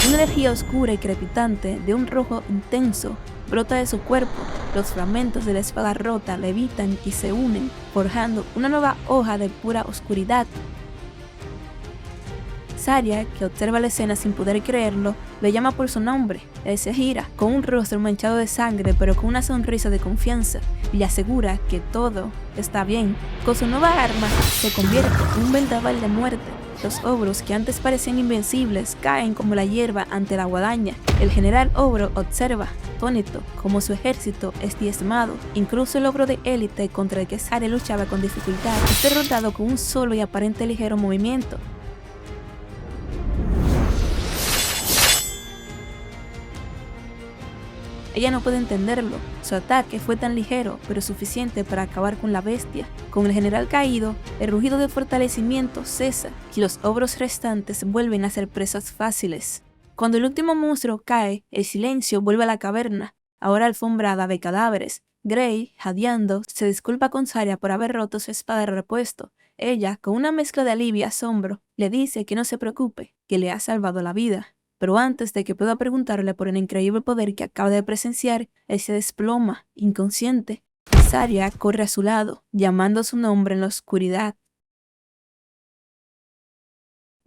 A: Una energía oscura y crepitante de un rojo intenso brota de su cuerpo. Los fragmentos de la espada rota levitan y se unen, forjando una nueva hoja de pura oscuridad. Zarya, que observa la escena sin poder creerlo, le llama por su nombre. Él se gira, con un rostro manchado de sangre pero con una sonrisa de confianza, y le asegura que todo está bien. Con su nueva arma, se convierte en un vendaval de muerte. Los ogros, que antes parecían invencibles, caen como la hierba ante la guadaña. El general ogro observa, atónito, como su ejército es diezmado. Incluso el ogro de élite contra el que Zarya luchaba con dificultad es derrotado con un solo y aparente ligero movimiento. Ella no puede entenderlo. Su ataque fue tan ligero, pero suficiente para acabar con la bestia. Con el general caído, el rugido de fortalecimiento cesa y los ogros restantes vuelven a ser presas fáciles. Cuando el último monstruo cae, el silencio vuelve a la caverna, ahora alfombrada de cadáveres. Grey, jadeando, se disculpa con Zarya por haber roto su espada de repuesto. Ella, con una mezcla de alivio y asombro, le dice que no se preocupe, que le ha salvado la vida. Pero antes de que pueda preguntarle por el increíble poder que acaba de presenciar, él se desploma, inconsciente. Zarya corre a su lado, llamando su nombre en la oscuridad.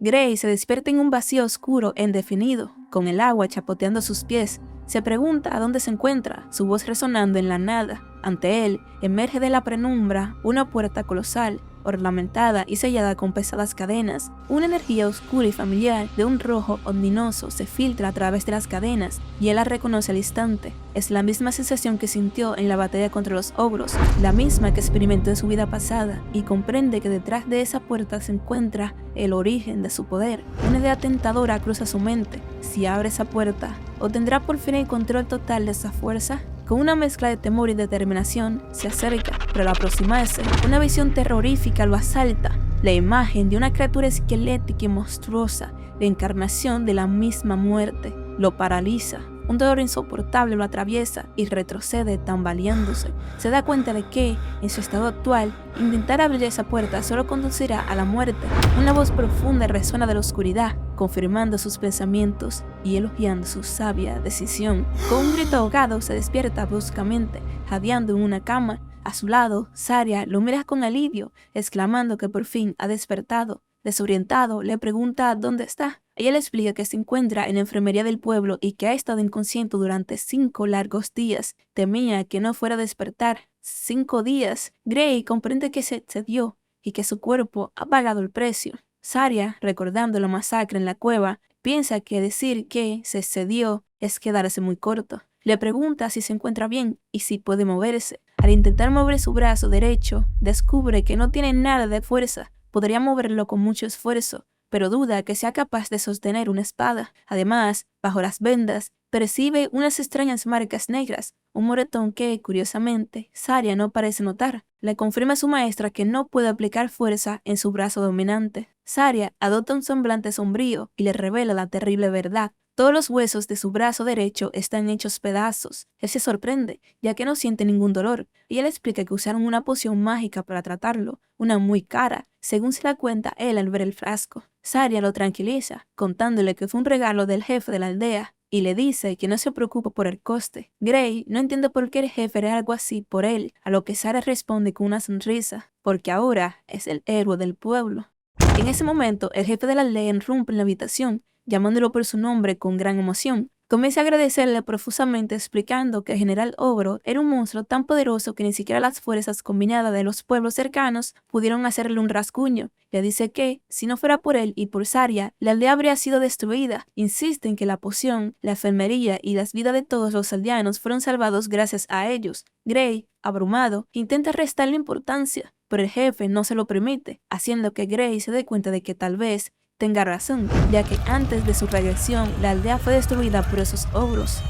A: Grey se despierta en un vacío oscuro e indefinido, con el agua chapoteando a sus pies. Se pregunta a dónde se encuentra, su voz resonando en la nada. Ante él, emerge de la penumbra una puerta colosal. ornamentada y sellada con pesadas cadenas. Una energía oscura y familiar de un rojo ominoso se filtra a través de las cadenas y él la reconoce al instante. Es la misma sensación que sintió en la batalla contra los ogros, la misma que experimentó en su vida pasada, y comprende que detrás de esa puerta se encuentra el origen de su poder. Una idea tentadora cruza su mente. Si abre esa puerta, ¿obtendrá por fin el control total de esa fuerza? Con una mezcla de temor y determinación, se acerca, pero al aproximarse, una visión terrorífica lo asalta. La imagen de una criatura esquelética y monstruosa, la encarnación de la misma muerte, lo paraliza. Un dolor insoportable lo atraviesa y retrocede tambaleándose. Se da cuenta de que, en su estado actual, intentar abrir esa puerta solo conducirá a la muerte. Una voz profunda resuena de la oscuridad, confirmando sus pensamientos y elogiando su sabia decisión. Con un grito ahogado se despierta bruscamente, jadeando en una cama. A su lado, Zarya lo mira con alivio, exclamando que por fin ha despertado. Desorientado, le pregunta dónde está. Ella le explica que se encuentra en la enfermería del pueblo y que ha estado inconsciente durante 5 largos días. Temía que no fuera a despertar. 5 días. Gray comprende que se excedió y que su cuerpo ha pagado el precio. Zarya, recordando la masacre en la cueva, piensa que decir que se excedió es quedarse muy corto. Le pregunta si se encuentra bien y si puede moverse. Al intentar mover su brazo derecho, descubre que no tiene nada de fuerza. Podría moverlo con mucho esfuerzo, pero duda que sea capaz de sostener una espada. Además, bajo las vendas, percibe unas extrañas marcas negras, un moretón que, curiosamente, Zarya no parece notar. Le confirma a su maestra que no puede aplicar fuerza en su brazo dominante. Zarya adopta un semblante sombrío y le revela la terrible verdad. Todos los huesos de su brazo derecho están hechos pedazos. Él se sorprende, ya que no siente ningún dolor, y él explica que usaron una poción mágica para tratarlo, una muy cara, según se da cuenta él al ver el frasco. Zarya lo tranquiliza, contándole que fue un regalo del jefe de la aldea, y le dice que no se preocupe por el coste. Gray no entiende por qué el jefe haría algo así por él, a lo que Zarya responde con una sonrisa, porque ahora es el héroe del pueblo. En ese momento, el jefe de la aldea irrumpe en la habitación, llamándolo por su nombre con gran emoción. Comienza a agradecerle profusamente, explicando que el general Ogro era un monstruo tan poderoso que ni siquiera las fuerzas combinadas de los pueblos cercanos pudieron hacerle un rasguño. Le dice que, si no fuera por él y por Zarya, la aldea habría sido destruida. Insiste en que la poción, la enfermería y las vidas de todos los aldeanos fueron salvados gracias a ellos. Gray, abrumado, intenta restarle importancia, pero el jefe no se lo permite, haciendo que Gray se dé cuenta de que tal vez tenga razón, ya que antes de su regresión, la aldea fue destruida por esos ogros.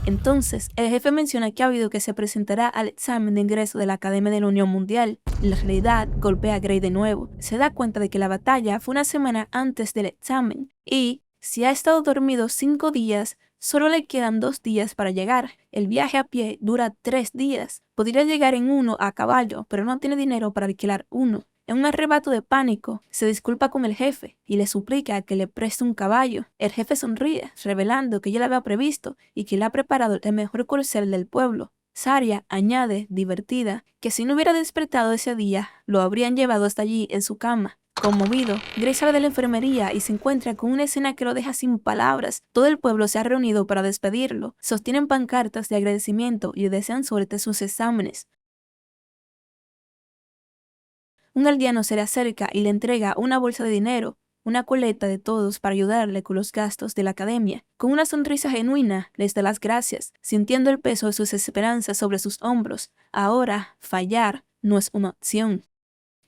A: Entonces, el jefe menciona que ha oído que se presentará al examen de ingreso de la Academia de la Unión Mundial. La realidad golpea a Gray de nuevo. Se da cuenta de que la batalla fue una semana antes del examen, y si ha estado dormido 5 días, solo le quedan 2 días para llegar. El viaje a pie dura 3 días. Podría llegar en uno a caballo, pero no tiene dinero para alquilar uno. En un arrebato de pánico, se disculpa con el jefe y le suplica que le preste un caballo. El jefe sonríe, revelando que ya lo había previsto y que le ha preparado el mejor corcel del pueblo. Zarya añade, divertida, que si no hubiera despertado ese día, lo habrían llevado hasta allí en su cama. Conmovido, Gray sale de la enfermería y se encuentra con una escena que lo deja sin palabras. Todo el pueblo se ha reunido para despedirlo. Sostienen pancartas de agradecimiento y le desean suerte en sus exámenes. Un aldeano se le acerca y le entrega una bolsa de dinero, una colecta de todos para ayudarle con los gastos de la academia. Con una sonrisa genuina, les da las gracias, sintiendo el peso de sus esperanzas sobre sus hombros. Ahora, fallar no es una opción.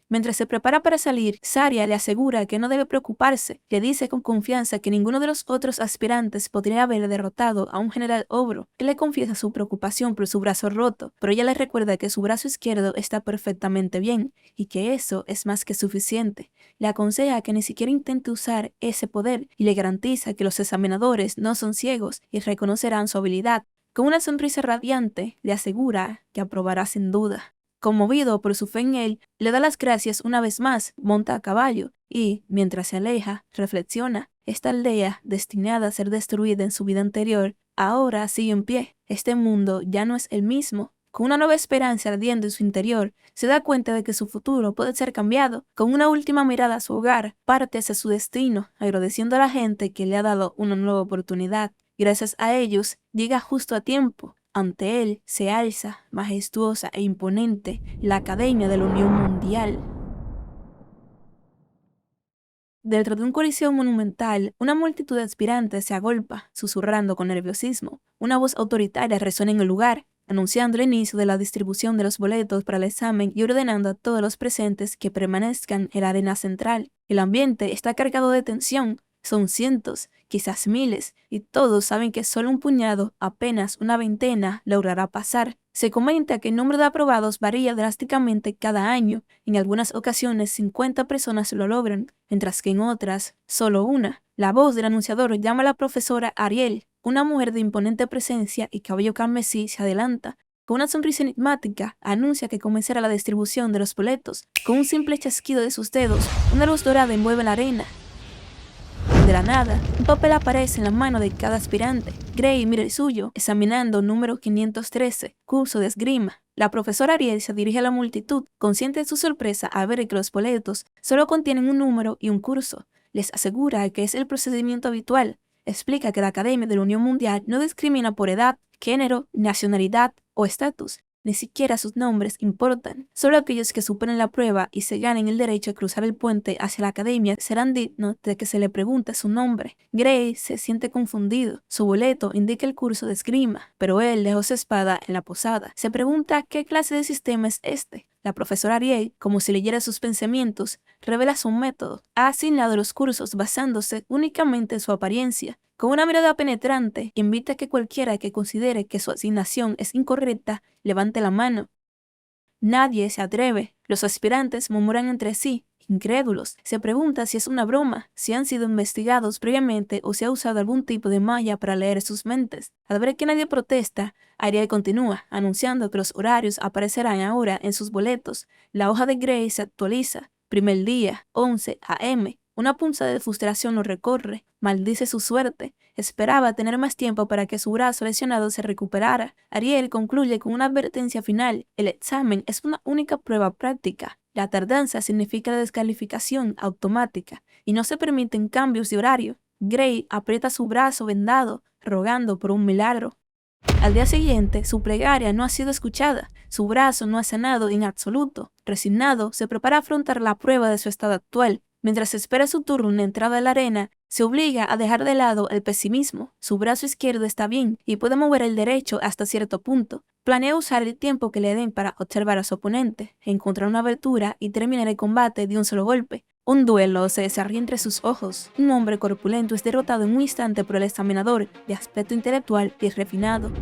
A: Mientras se prepara para salir, Zarya le asegura que no debe preocuparse. Le dice con confianza que ninguno de los otros aspirantes podría haber derrotado a un general ogro. Él le confiesa su preocupación por su brazo roto, pero ella le recuerda que su brazo izquierdo está perfectamente bien y que eso es más que suficiente. Le aconseja que ni siquiera intente usar ese poder y le garantiza que los examinadores no son ciegos y reconocerán su habilidad. Con una sonrisa radiante, le asegura que aprobará sin duda. Conmovido por su fe en él, le da las gracias una vez más, monta a caballo y, mientras se aleja, reflexiona. Esta aldea, destinada a ser destruida en su vida anterior, ahora sigue en pie. Este mundo ya no es el mismo. Con una nueva esperanza ardiendo en su interior, se da cuenta de que su futuro puede ser cambiado. Con una última mirada a su hogar, parte hacia su destino, agradeciendo a la gente que le ha dado una nueva oportunidad. Gracias a ellos, llega justo a tiempo. Ante él se alza, majestuosa e imponente, la Academia de la Unión Mundial. Dentro de un coliseo monumental, una multitud de aspirantes se agolpa, susurrando con nerviosismo. Una voz autoritaria resuena en el lugar, anunciando el inicio de la distribución de los boletos para el examen y ordenando a todos los presentes que permanezcan en la arena central. El ambiente está cargado de tensión. Son cientos, quizás miles, y todos saben que solo un puñado, apenas una veintena, logrará pasar. Se comenta que el número de aprobados varía drásticamente cada año. En algunas ocasiones 50 personas lo logran, mientras que en otras, solo una. La voz del anunciador llama a la profesora Ariel. Una mujer de imponente presencia y cabello carmesí se adelanta. Con una sonrisa enigmática, anuncia que comenzará la distribución de los boletos. Con un simple chasquido de sus dedos, una luz dorada envuelve la arena. De la nada, un papel aparece en la mano de cada aspirante. Gray mira el suyo, examinando número 513, curso de esgrima. La profesora Ariel se dirige a la multitud, consciente de su sorpresa al ver que los boletos solo contienen un número y un curso. Les asegura que es el procedimiento habitual. Explica que la Academia de la Unión Mundial no discrimina por edad, género, nacionalidad o estatus. Ni siquiera sus nombres importan. Solo aquellos que superen la prueba y se ganen el derecho a cruzar el puente hacia la academia serán dignos de que se le pregunte su nombre. Gray se siente confundido. Su boleto indica el curso de esgrima, pero él dejó su espada en la posada. Se pregunta qué clase de sistema es este. La profesora Ariel, como si leyera sus pensamientos, revela su método. Ha asignado los cursos basándose únicamente en su apariencia. Con una mirada penetrante, invita a que cualquiera que considere que su asignación es incorrecta, levante la mano. Nadie se atreve. Los aspirantes murmuran entre sí, incrédulos. Se pregunta si es una broma, si han sido investigados previamente o si ha usado algún tipo de magia para leer sus mentes. Al ver que nadie protesta, Ariel continúa, anunciando que los horarios aparecerán ahora en sus boletos. La hoja de Gray se actualiza. Primer día, 11 a.m. Una punzada de frustración lo recorre. Maldice su suerte. Esperaba tener más tiempo para que su brazo lesionado se recuperara. Ariel concluye con una advertencia final. El examen es una única prueba práctica. La tardanza significa la descalificación automática y no se permiten cambios de horario. Gray aprieta su brazo vendado, rogando por un milagro. Al día siguiente, su plegaria no ha sido escuchada. Su brazo no ha sanado en absoluto. Resignado, se prepara a afrontar la prueba de su estado actual. Mientras espera su turno en la entrada a la arena, se obliga a dejar de lado el pesimismo. Su brazo izquierdo está bien y puede mover el derecho hasta cierto punto. Planea usar el tiempo que le den para observar a su oponente, encontrar una abertura y terminar el combate de un solo golpe. Un duelo se desarrolla entre sus ojos. Un hombre corpulento es derrotado en un instante por el examinador, de aspecto intelectual y refinado.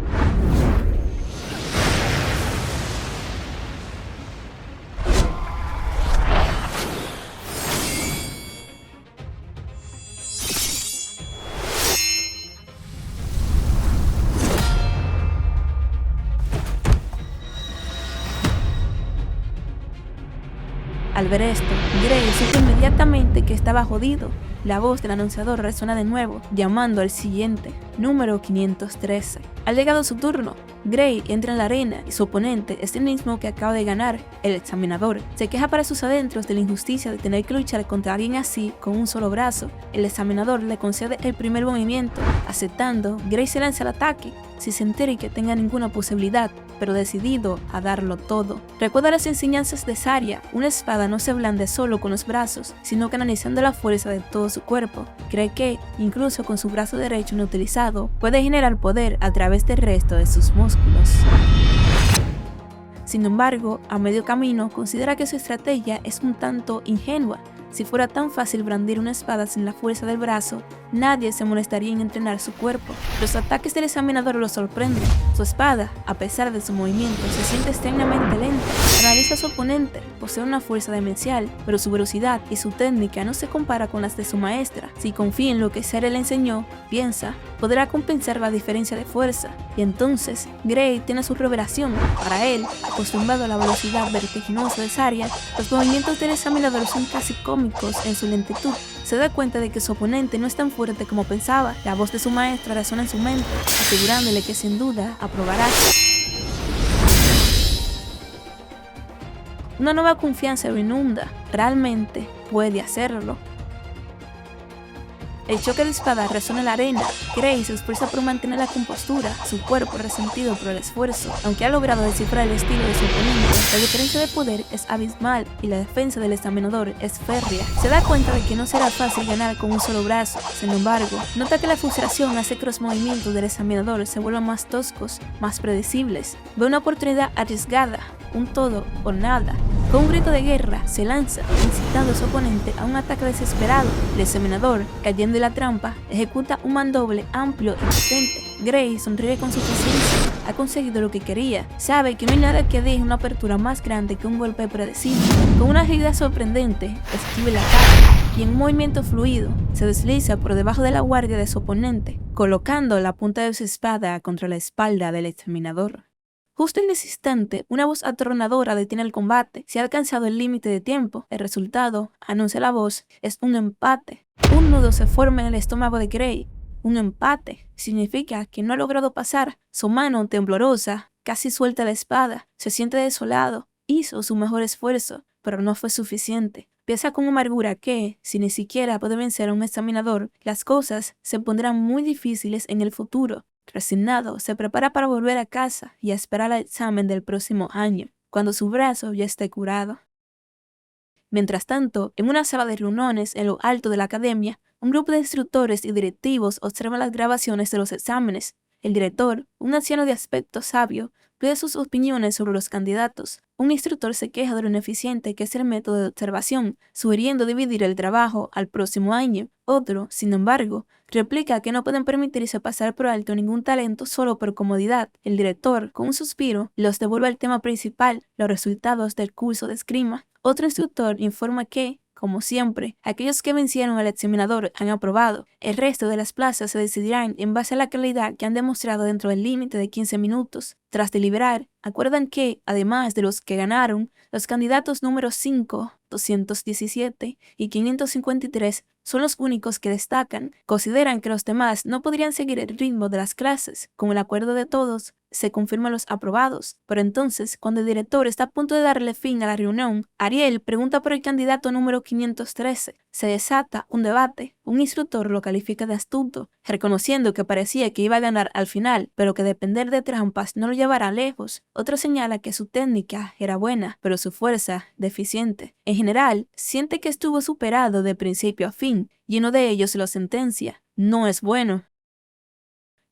A: Al ver esto, Gray supo inmediatamente que estaba jodido. La voz del anunciador resuena de nuevo, llamando al siguiente, número 513. Ha llegado su turno. Gray entra en la arena y su oponente es el mismo que acaba de ganar, el examinador. Se queja para sus adentros de la injusticia de tener que luchar contra alguien así con un solo brazo. El examinador le concede el primer movimiento. Aceptando, Gray se lanza al ataque, sin sentir que tenga ninguna posibilidad, pero decidido a darlo todo. Recuerda las enseñanzas de Zarya. Una espada no se blande solo con los brazos, sino canalizando la fuerza de todo su cuerpo. Cree que, incluso con su brazo derecho inutilizado, puede generar poder a través del resto de sus músculos. Sin embargo, a medio camino considera que su estrategia es un tanto ingenua. Si fuera tan fácil brandir una espada sin la fuerza del brazo, nadie se molestaría en entrenar su cuerpo. Los ataques del examinador lo sorprenden. Su espada, a pesar de su movimiento, se siente extrañamente lenta. Analiza a su oponente, posee una fuerza demencial, pero su velocidad y su técnica no se compara con las de su maestra. Si confía en lo que Zarya le enseñó, piensa, podrá compensar la diferencia de fuerza. Y entonces, Gray tiene su revelación. Para él, acostumbrado a la velocidad vertiginosa de Zarya, los movimientos del examinador son casi cómicos en su lentitud. Se da cuenta de que su oponente no es tan fuerte como pensaba. La voz de su maestra resuena en su mente, asegurándole que sin duda aprobará. Una nueva confianza lo inunda. Realmente puede hacerlo. El choque de espada resuena en la arena. Gray se esfuerza por mantener la compostura, su cuerpo resentido por el esfuerzo. Aunque ha logrado descifrar el estilo de su oponente, la diferencia de poder es abismal y la defensa del examinador es férrea. Se da cuenta de que no será fácil ganar con un solo brazo. Sin embargo, nota que la frustración hace que los movimientos del examinador se vuelvan más toscos, más predecibles. Ve una oportunidad arriesgada, un todo o nada. Con un grito de guerra, se lanza, incitando a su oponente a un ataque desesperado. El examinador, cayendo en la trampa, ejecuta un mandoble amplio y potente. Gray sonríe con suficiencia. Ha conseguido lo que quería. Sabe que no hay nada que deje una apertura más grande que un golpe predecible. Con una agilidad sorprendente, esquiva el ataque y en un movimiento fluido, se desliza por debajo de la guardia de su oponente, colocando la punta de su espada contra la espalda del examinador. Justo en ese instante, una voz atronadora detiene el combate. Se ha alcanzado el límite de tiempo. El resultado, anuncia la voz, es un empate. Un nudo se forma en el estómago de Gray. Un empate significa que no ha logrado pasar. Su mano temblorosa, casi suelta la espada, se siente desolado. Hizo su mejor esfuerzo, pero no fue suficiente. Piensa con amargura que, si ni siquiera puede vencer a un examinador, las cosas se pondrán muy difíciles en el futuro. Resignado, se prepara para volver a casa y a esperar el examen del próximo año, cuando su brazo ya esté curado. Mientras tanto, en una sala de reuniones en lo alto de la academia, un grupo de instructores y directivos observa las grabaciones de los exámenes. El director, un anciano de aspecto sabio, pide sus opiniones sobre los candidatos. Un instructor se queja de lo ineficiente que es el método de observación, sugiriendo dividir el trabajo al próximo año. Otro, sin embargo, replica que no pueden permitirse pasar por alto ningún talento solo por comodidad. El director, con un suspiro, los devuelve al tema principal, los resultados del curso de esgrima. Otro instructor informa que, como siempre, aquellos que vencieron al examinador han aprobado. El resto de las plazas se decidirán en base a la calidad que han demostrado dentro del límite de 15 minutos. Tras deliberar, acuerdan que, además de los que ganaron, los candidatos números 5, 217 y 553 son los únicos que destacan. Consideran que los demás no podrían seguir el ritmo de las clases. Con el acuerdo de todos, se confirman los aprobados. Pero entonces, cuando el director está a punto de darle fin a la reunión, Ariel pregunta por el candidato número 513. Se desata un debate. Un instructor lo califica de astuto, reconociendo que parecía que iba a ganar al final, pero que depender de trampas no lo llevará lejos. Otro señala que su técnica era buena, pero su fuerza deficiente. En general, siente que estuvo superado de principio a fin, y uno de ellos lo sentencia: no es bueno.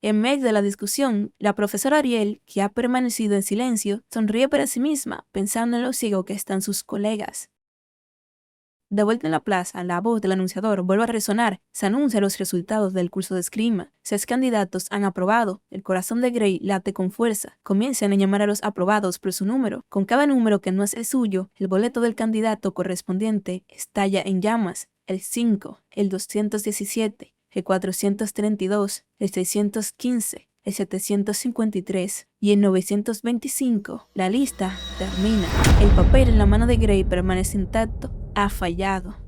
A: En medio de la discusión, la profesora Ariel, que ha permanecido en silencio, sonríe para sí misma, pensando en lo ciego que están sus colegas. De vuelta en la plaza, la voz del anunciador vuelve a resonar. Se anuncian los resultados del curso de esgrima. 6 candidatos han aprobado. El corazón de Gray late con fuerza. Comienzan a llamar a los aprobados por su número. Con cada número que no es el suyo, el boleto del candidato correspondiente estalla en llamas. El 5, el 217, el 432, el 615, el 753 y el 925. La lista termina. El papel en la mano de Gray permanece intacto. Ha fallado.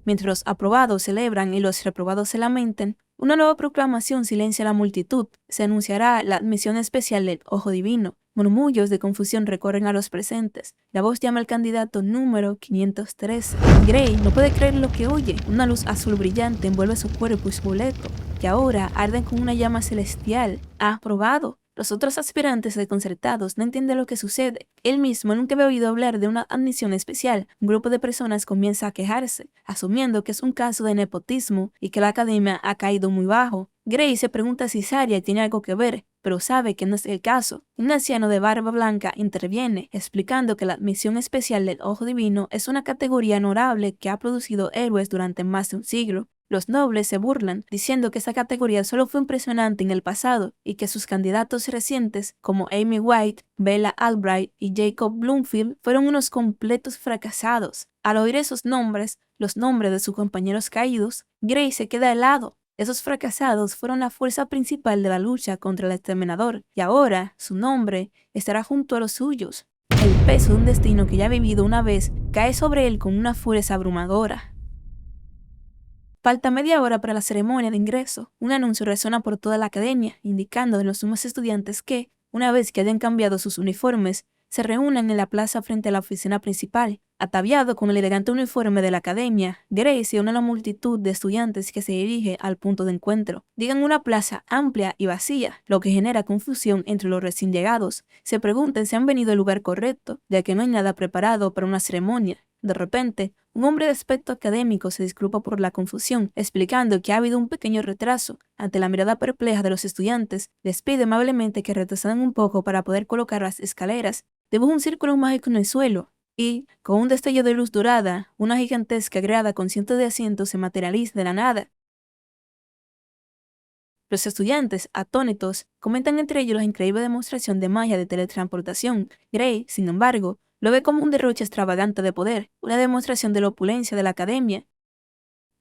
A: Mientras los aprobados celebran y los reprobados se lamentan, una nueva proclamación silencia a la multitud. Se anunciará la admisión especial del Ojo Divino. Murmullos de confusión recorren a los presentes. La voz llama al candidato número 513. Gray no puede creer lo que oye. Una luz azul brillante envuelve su cuerpo y su boleto, que ahora arden con una llama celestial. Ha aprobado. Los otros aspirantes desconcertados no entienden lo que sucede. Él mismo nunca había oído hablar de una admisión especial. Un grupo de personas comienza a quejarse, asumiendo que es un caso de nepotismo y que la academia ha caído muy bajo. Gray se pregunta si Saria tiene algo que ver, pero sabe que no es el caso. Un anciano de barba blanca interviene, explicando que la admisión especial del Ojo Divino es una categoría honorable que ha producido héroes durante más de un siglo. Los nobles se burlan, diciendo que esa categoría solo fue impresionante en el pasado y que sus candidatos recientes, como Amy White, Bella Albright y Jacob Bloomfield, fueron unos completos fracasados. Al oír esos nombres, los nombres de sus compañeros caídos, Gray se queda helado. Esos fracasados fueron la fuerza principal de la lucha contra el exterminador, y ahora su nombre estará junto a los suyos. El peso de un destino que ya ha vivido una vez cae sobre él con una fuerza abrumadora. Falta media hora para la ceremonia de ingreso. Un anuncio resuena por toda la academia, indicando a los nuevos estudiantes que, una vez que hayan cambiado sus uniformes, se reúnen en la plaza frente a la oficina principal. Ataviado con el elegante uniforme de la academia, Gray se une a la multitud de estudiantes que se dirige al punto de encuentro. Llegan a una plaza amplia y vacía, lo que genera confusión entre los recién llegados. Se preguntan si han venido al lugar correcto, ya que no hay nada preparado para una ceremonia. De repente, un hombre de aspecto académico se disculpa por la confusión, explicando que ha habido un pequeño retraso. Ante la mirada perpleja de los estudiantes, les pide amablemente que retrocedan un poco para poder colocar las escaleras. Dibuja un círculo mágico en el suelo y, con un destello de luz dorada, una gigantesca grada con cientos de asientos se materializa de la nada. Los estudiantes, atónitos, comentan entre ellos la increíble demostración de magia de teletransportación. Gray, sin embargo, lo ve como un derroche extravagante de poder, una demostración de la opulencia de la academia.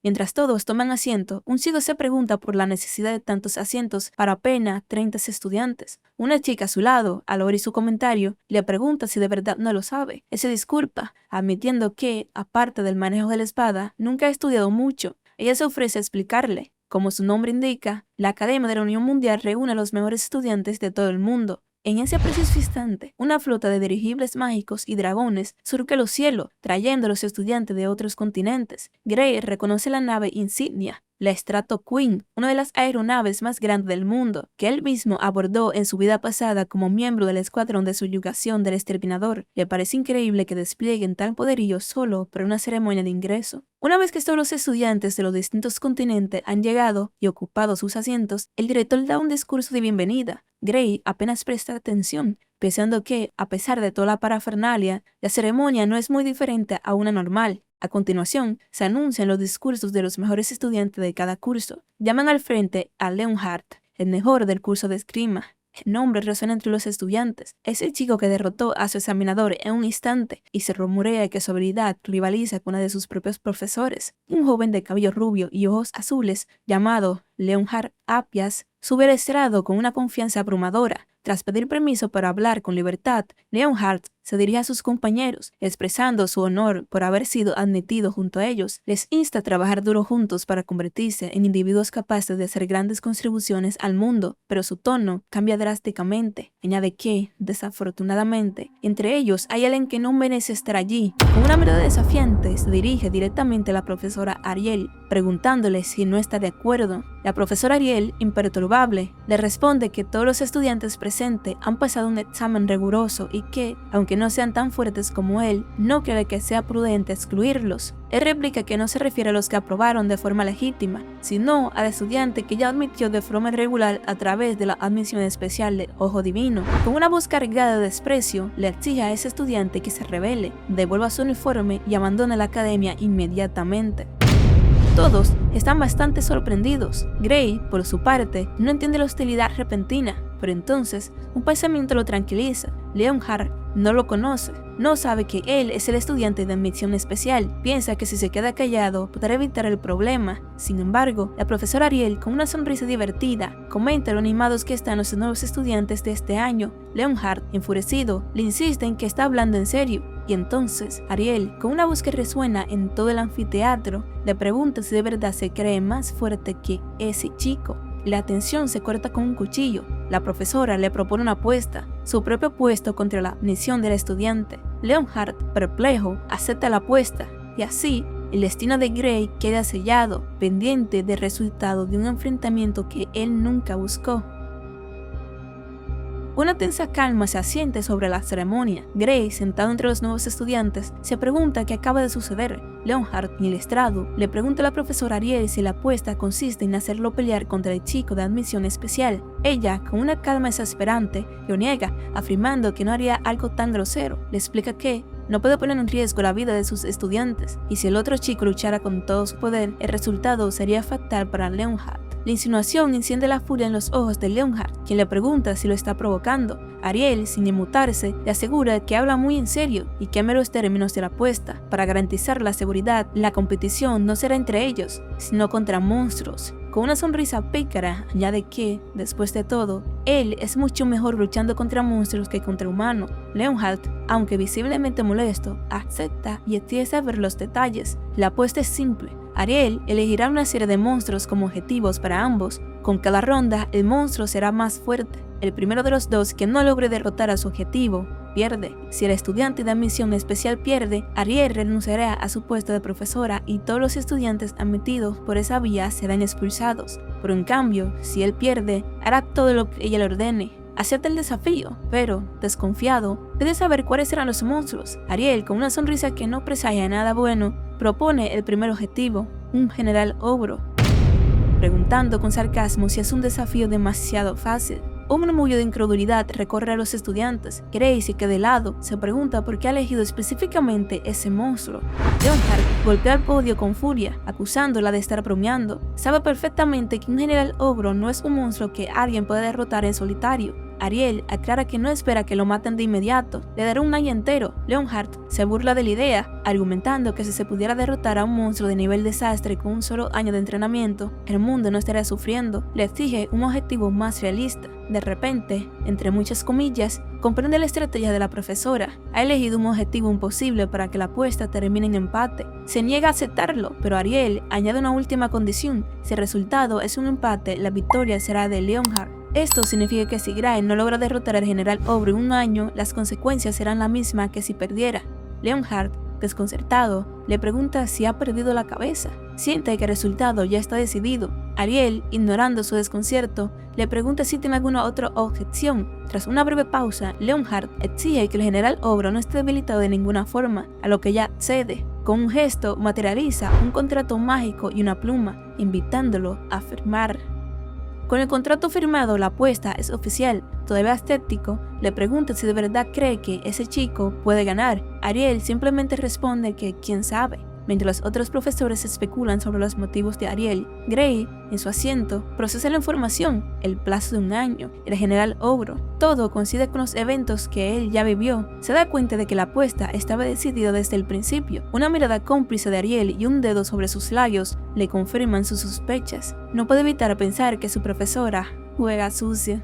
A: Mientras todos toman asiento, un ciego se pregunta por la necesidad de tantos asientos para apenas 30 estudiantes. Una chica a su lado, al oír su comentario, le pregunta si de verdad no lo sabe. Él se disculpa, admitiendo que, aparte del manejo de la espada, nunca ha estudiado mucho. Ella se ofrece a explicarle. Como su nombre indica, la Academia de la Unión Mundial reúne a los mejores estudiantes de todo el mundo. En ese preciso instante, una flota de dirigibles mágicos y dragones surca los cielos, trayendo a los estudiantes de otros continentes. Gray reconoce la nave insignia, la Strato Queen, una de las aeronaves más grandes del mundo, que él mismo abordó en su vida pasada como miembro del escuadrón de subyugación del Exterminador. Le parece increíble que desplieguen tal poderío solo para una ceremonia de ingreso. Una vez que todos los estudiantes de los distintos continentes han llegado y ocupado sus asientos, el director da un discurso de bienvenida. Gray apenas presta atención, pensando que, a pesar de toda la parafernalia, la ceremonia no es muy diferente a una normal. A continuación, se anuncian los discursos de los mejores estudiantes de cada curso. Llaman al frente a Leonhardt, el mejor del curso de esgrima. El nombre resuena entre los estudiantes. Es el chico que derrotó a su examinador en un instante y se rumorea que su habilidad rivaliza con la de sus propios profesores. Un joven de cabello rubio y ojos azules, llamado Leonhard Apias, sube al estrado con una confianza abrumadora. Tras pedir permiso para hablar con libertad, Leonhardt se dirige a sus compañeros, expresando su honor por haber sido admitido junto a ellos. Les insta a trabajar duro juntos para convertirse en individuos capaces de hacer grandes contribuciones al mundo, pero su tono cambia drásticamente. Añade que, desafortunadamente, entre ellos hay alguien que no merece estar allí. Con una mirada desafiante, se dirige directamente a la profesora Ariel, preguntándole si no está de acuerdo. La profesora Ariel, imperturbable, le responde que todos los estudiantes presentes han pasado un examen riguroso y que, aunque no sean tan fuertes como él, no cree que sea prudente excluirlos. Él replica que no se refiere a los que aprobaron de forma legítima, sino al estudiante que ya admitió de forma irregular a través de la admisión especial de Ojo Divino. Con una voz cargada de desprecio, le exige a ese estudiante que se rebele, devuelva su uniforme y abandone la academia inmediatamente. Todos están bastante sorprendidos. Gray, por su parte, no entiende la hostilidad repentina, pero entonces un pensamiento lo tranquiliza. Leonhardt no lo conoce, no sabe que él es el estudiante de admisión especial, piensa que si se queda callado podrá evitar el problema. Sin embargo, la profesora Ariel, con una sonrisa divertida, comenta lo animados que están los nuevos estudiantes de este año. Leonhardt, enfurecido, le insiste en que está hablando en serio. Y entonces, Ariel, con una voz que resuena en todo el anfiteatro, le pregunta si de verdad se cree más fuerte que ese chico. La tensión se corta con un cuchillo. La profesora le propone una apuesta, su propio puesto contra la admisión del estudiante. Leonhardt, perplejo, acepta la apuesta, y así, el destino de Gray queda sellado, pendiente del resultado de un enfrentamiento que él nunca buscó. Una tensa calma se asiente sobre la ceremonia. Gray, sentado entre los nuevos estudiantes, se pregunta qué acaba de suceder. Leonhardt, en el estrado, le pregunta a la profesora Ariel si la apuesta consiste en hacerlo pelear contra el chico de admisión especial. Ella, con una calma exasperante, lo niega, afirmando que no haría algo tan grosero. Le explica que no puede poner en riesgo la vida de sus estudiantes, y si el otro chico luchara con todo su poder, el resultado sería fatal para Leonhardt. La insinuación enciende la furia en los ojos de Leonhardt, quien le pregunta si lo está provocando. Ariel, sin inmutarse, le asegura que habla muy en serio y queme los términos de la apuesta. Para garantizar la seguridad, la competición no será entre ellos, sino contra monstruos. Con una sonrisa pícara, añade que, después de todo, él es mucho mejor luchando contra monstruos que contra humanos. Leonhardt, aunque visiblemente molesto, acepta y empieza a ver los detalles. La apuesta es simple. Ariel elegirá una serie de monstruos como objetivos para ambos. Con cada ronda, el monstruo será más fuerte. El primero de los dos que no logre derrotar a su objetivo pierde. Si el estudiante de admisión especial pierde, Ariel renunciará a su puesto de profesora y todos los estudiantes admitidos por esa vía serán expulsados. Pero en cambio, si él pierde, hará todo lo que ella le ordene. Acepta el desafío, pero, desconfiado, debe saber cuáles serán los monstruos. Ariel, con una sonrisa que no presagia nada bueno, propone el primer objetivo, un general ogro, preguntando con sarcasmo si es un desafío demasiado fácil. Un murmullo de incredulidad recorre a los estudiantes. Grace, que de lado, se pregunta por qué ha elegido específicamente ese monstruo. Leonhardt golpea el podio con furia, acusándola de estar bromeando. Sabe perfectamente que un general ogro no es un monstruo que alguien puede derrotar en solitario. Ariel aclara que no espera que lo maten de inmediato, le dará un año entero. Leonhardt se burla de la idea, argumentando que si se pudiera derrotar a un monstruo de nivel desastre con un solo año de entrenamiento, el mundo no estaría sufriendo. Le exige un objetivo más realista. De repente, entre muchas comillas, comprende la estrategia de la profesora. Ha elegido un objetivo imposible para que la apuesta termine en empate. Se niega a aceptarlo, pero Ariel añade una última condición. Si el resultado es un empate, la victoria será de Leonhardt. Esto significa que si Grace no logra derrotar al general ogro en un año, las consecuencias serán las mismas que si perdiera. Leonhardt, desconcertado, le pregunta si ha perdido la cabeza. Siente que el resultado ya está decidido. Ariel, ignorando su desconcierto, le pregunta si tiene alguna otra objeción. Tras una breve pausa, Leonhardt exige que el general ogro no esté debilitado de ninguna forma, a lo que ella cede. Con un gesto materializa un contrato mágico y una pluma, invitándolo a firmar. Con el contrato firmado, la apuesta es oficial. Todavía escéptico, le pregunta si de verdad cree que ese chico puede ganar. Ariel simplemente responde que quién sabe. Mientras los otros profesores especulan sobre los motivos de Ariel, Grace, en su asiento, procesa la información, el plazo de un año, el general ogro. Todo coincide con los eventos que él ya vivió. Se da cuenta de que la apuesta estaba decidida desde el principio. Una mirada cómplice de Ariel y un dedo sobre sus labios le confirman sus sospechas. No puede evitar pensar que su profesora juega sucio.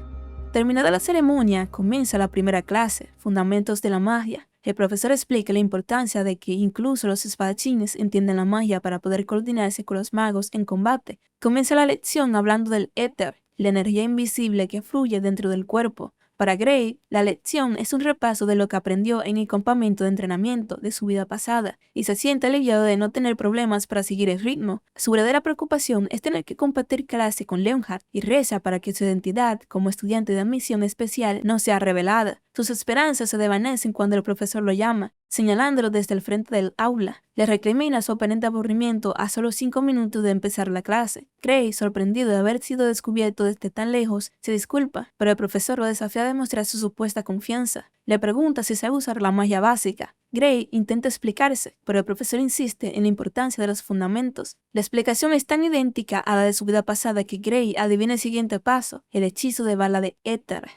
A: Terminada la ceremonia, comienza la primera clase, Fundamentos de la Magia. El profesor explica la importancia de que incluso los espadachines entienden la magia para poder coordinarse con los magos en combate. Comienza la lección hablando del éter, la energía invisible que fluye dentro del cuerpo. Para Grace, la lección es un repaso de lo que aprendió en el campamento de entrenamiento de su vida pasada y se siente aliviado de no tener problemas para seguir el ritmo. Su verdadera preocupación es tener que compartir clase con Leonhardt y reza para que su identidad como estudiante de admisión especial no sea revelada. Sus esperanzas se desvanecen cuando el profesor lo llama, señalándolo desde el frente del aula. Le recrimina su aparente aburrimiento a solo 5 minutos de empezar la clase. Grace, sorprendido de haber sido descubierto desde tan lejos, se disculpa, pero el profesor lo desafía a demostrar su supuesta confianza. Le pregunta si sabe usar la magia básica. Grace intenta explicarse, pero el profesor insiste en la importancia de los fundamentos. La explicación es tan idéntica a la de su vida pasada que Grace adivina el siguiente paso, el hechizo de bala de éter.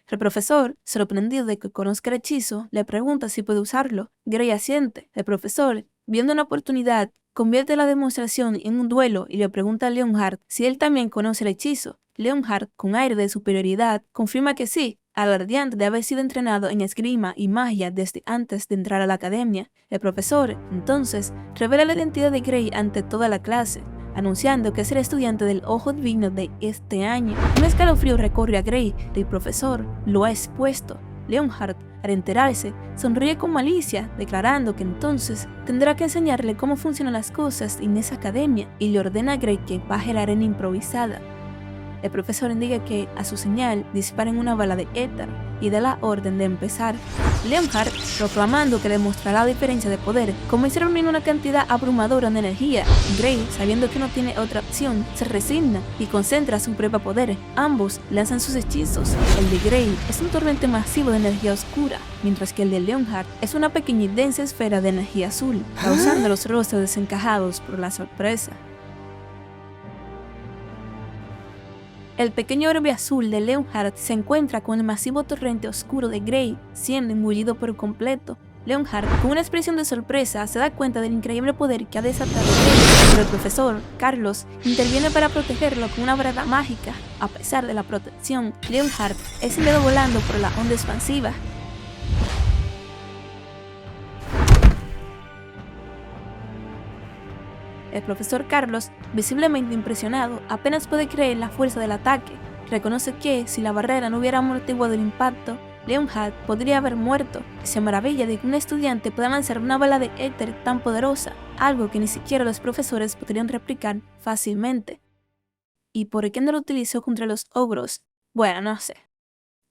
A: El profesor, sorprendido de que conozca el hechizo, le pregunta si puede usarlo. Grace asiente. El profesor, viendo una oportunidad, convierte la demostración en un duelo y le pregunta a Leonhardt si él también conoce el hechizo. Leonhardt, con aire de superioridad, confirma que sí, alardeante de haber sido entrenado en esgrima y magia desde antes de entrar a la academia. El profesor, entonces, revela la identidad de Grace ante toda la clase, anunciando que es el estudiante del Ojo Divino de este año. Un escalofrío recorre a Grace. El profesor lo ha expuesto. Leonhardt, al enterarse, sonríe con malicia, declarando que entonces tendrá que enseñarle cómo funcionan las cosas en esa academia y le ordena a Grace que baje la arena improvisada. El profesor indica que, a su señal, disparen una bala de éter y da la orden de empezar. Leonhardt, proclamando que demostrará la diferencia de poder, comienza a reunir una cantidad abrumadora de energía. Grace, sabiendo que no tiene otra opción, se resigna y concentra su propio poder. Ambos lanzan sus hechizos. El de Grace es un torrente masivo de energía oscura, mientras que el de Leonhardt es una pequeña y densa esfera de energía azul, causando los rostros desencajados por la sorpresa. El pequeño orbe azul de Leonhardt se encuentra con el masivo torrente oscuro de Grace, siendo engullido por completo. Leonhardt, con una expresión de sorpresa, se da cuenta del increíble poder que ha desatado Grace, pero el profesor, Carlos, interviene para protegerlo con una varita mágica. A pesar de la protección, Leonhardt es enviado volando por la onda expansiva. El profesor Carlos, visiblemente impresionado, apenas puede creer la fuerza del ataque. Reconoce que, si la barrera no hubiera amortiguado el impacto, Leonhardt podría haber muerto y se maravilla de que un estudiante pueda lanzar una bala de éter tan poderosa, algo que ni siquiera los profesores podrían replicar fácilmente. ¿Y por qué no lo utilizó contra los ogros? Bueno, no sé.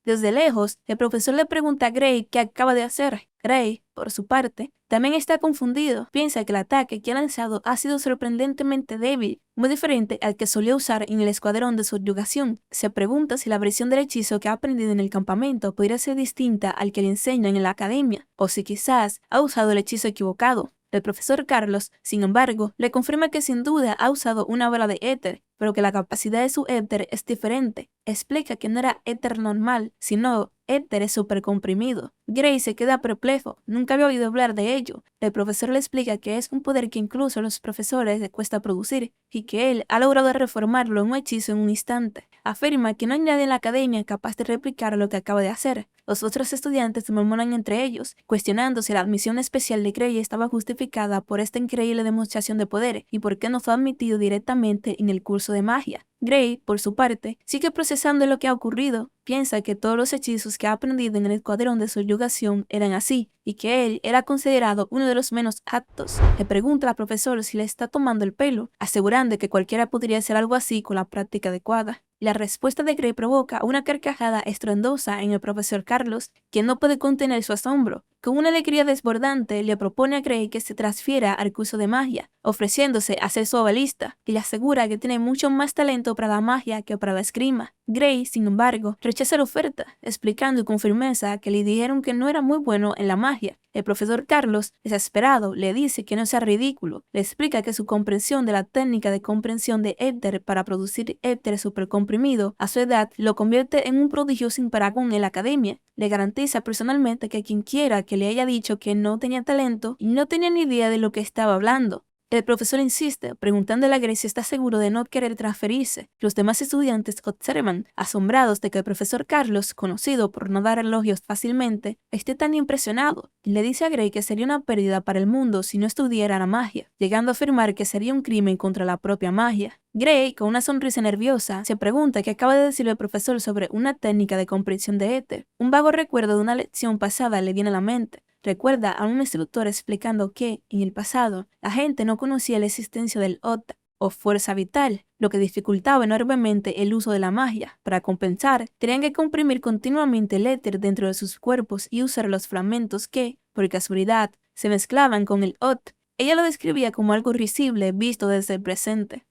A: Desde lejos, el profesor le pregunta a Gray qué acaba de hacer. Gray, por su parte, también está confundido. Piensa que el ataque que ha lanzado ha sido sorprendentemente débil, muy diferente al que solía usar en el escuadrón de subyugación. Se pregunta si la versión del hechizo que ha aprendido en el campamento podría ser distinta al que le enseñan en la academia, o si quizás ha usado el hechizo equivocado. El profesor Carlos, sin embargo, le confirma que sin duda ha usado una bola de éter, pero que la capacidad de su éter es diferente. Explica que no era éter normal, sino éter supercomprimido. Gray se queda perplejo, nunca había oído hablar de ello. El profesor le explica que es un poder que incluso a los profesores les cuesta producir, y que él ha logrado reformarlo en un hechizo en un instante. Afirma que no hay nadie en la academia capaz de replicar lo que acaba de hacer. Los otros estudiantes murmuran entre ellos, cuestionando si la admisión especial de Gray estaba justificada por esta increíble demostración de poder y por qué no fue admitido directamente en el curso de magia. Gray, por su parte, sigue procesando lo que ha ocurrido. Piensa que todos los hechizos que ha aprendido en el escuadrón de subyugación eran así, y que él era considerado uno de los menos aptos. Le pregunta al profesor si le está tomando el pelo, asegurando que cualquiera podría hacer algo así con la práctica adecuada. La respuesta de Gray provoca una carcajada estruendosa en el profesor Carlos, quien no puede contener su asombro. Con una alegría desbordante, le propone a Gray que se transfiera al curso de magia, ofreciéndose a ser su avalista, y le asegura que tiene mucho más talento para la magia que para la esgrima. Gray, sin embargo, rechaza la oferta, explicando con firmeza que le dijeron que no era muy bueno en la magia. El profesor Carlos, desesperado, le dice que no sea ridículo. Le explica que su comprensión de la técnica de comprensión de éter para producir éter supercomprimido a su edad lo convierte en un prodigio sin parangón en la academia. Le garantiza personalmente que quien quiera que le haya dicho que no tenía talento y no tenía ni idea de lo que estaba hablando. El profesor insiste, preguntándole a Gray si está seguro de no querer transferirse. Los demás estudiantes observan, asombrados de que el profesor Carlos, conocido por no dar elogios fácilmente, esté tan impresionado, y le dice a Gray que sería una pérdida para el mundo si no estudiara la magia, llegando a afirmar que sería un crimen contra la propia magia. Gray, con una sonrisa nerviosa, se pregunta qué acaba de decirle el profesor sobre una técnica de comprensión de éter. Un vago recuerdo de una lección pasada le viene a la mente. Recuerda a un instructor explicando que, en el pasado, la gente no conocía la existencia del OT, o fuerza vital, lo que dificultaba enormemente el uso de la magia. Para compensar, tenían que comprimir continuamente el éter dentro de sus cuerpos y usar los fragmentos que, por casualidad, se mezclaban con el OT. Ella lo describía como algo risible visto desde el presente.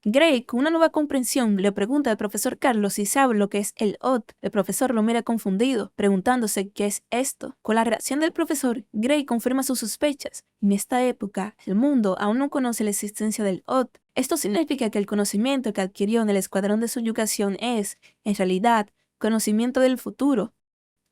A: Gray, con una nueva comprensión, le pregunta al profesor Carlos si sabe lo que es el OT. El profesor lo mira confundido, preguntándose qué es esto. Con la reacción del profesor, Gray confirma sus sospechas. En esta época, el mundo aún no conoce la existencia del OT. Esto significa que el conocimiento que adquirió en el escuadrón de subyugación es, en realidad, conocimiento del futuro.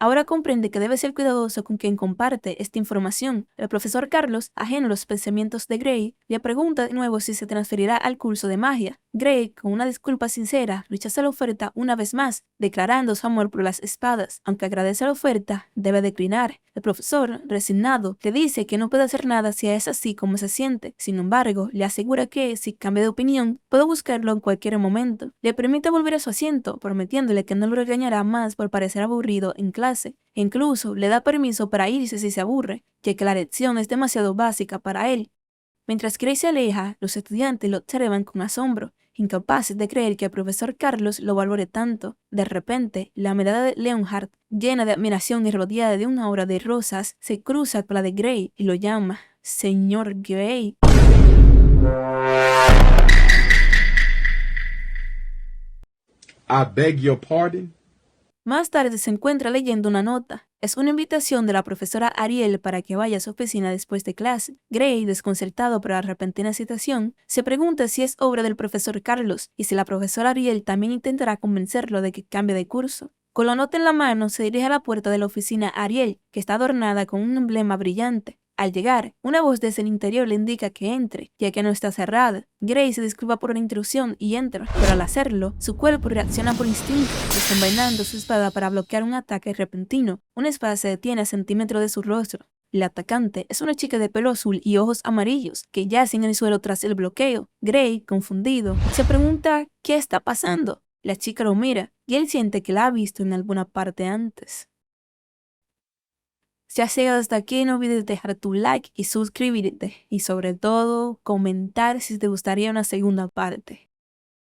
A: Ahora comprende que debe ser cuidadoso con quien comparte esta información. El profesor Carlos, ajeno a los pensamientos de Gray, le pregunta de nuevo si se transferirá al curso de magia. Gray, con una disculpa sincera, rechaza la oferta una vez más, declarando su amor por las espadas. Aunque agradece la oferta, debe declinar. El profesor, resignado, le dice que no puede hacer nada si es así como se siente. Sin embargo, le asegura que, si cambia de opinión, puede buscarlo en cualquier momento. Le permite volver a su asiento, prometiéndole que no lo regañará más por parecer aburrido en clase. E incluso le da permiso para irse si se aburre, ya que la lección es demasiado básica para él. Mientras Gray se aleja, los estudiantes lo observan con asombro, incapaces de creer que el profesor Carlos lo valore tanto. De repente, la mirada de Leonhardt, llena de admiración y rodeada de una aura de rosas, se cruza con la de Gray y lo llama Señor Gray.
B: I beg your pardon?
A: Más tarde se encuentra leyendo una nota. Es una invitación de la profesora Ariel para que vaya a su oficina después de clase. Gray, desconcertado por la repentina situación, se pregunta si es obra del profesor Carlos y si la profesora Ariel también intentará convencerlo de que cambie de curso. Con la nota en la mano, se dirige a la puerta de la oficina Ariel, que está adornada con un emblema brillante. Al llegar, una voz desde el interior le indica que entre, ya que no está cerrada. Gray se disculpa por la intrusión y entra, pero al hacerlo, su cuerpo reacciona por instinto, desenvainando su espada para bloquear un ataque repentino. Una espada se detiene a centímetros de su rostro. La atacante es una chica de pelo azul y ojos amarillos, que yace en el suelo tras el bloqueo. Gray, confundido, se pregunta ¿qué está pasando? La chica lo mira, y él siente que la ha visto en alguna parte antes. Si has llegado hasta aquí, no olvides dejar tu like y suscribirte. Y sobre todo, comentar si te gustaría una segunda parte.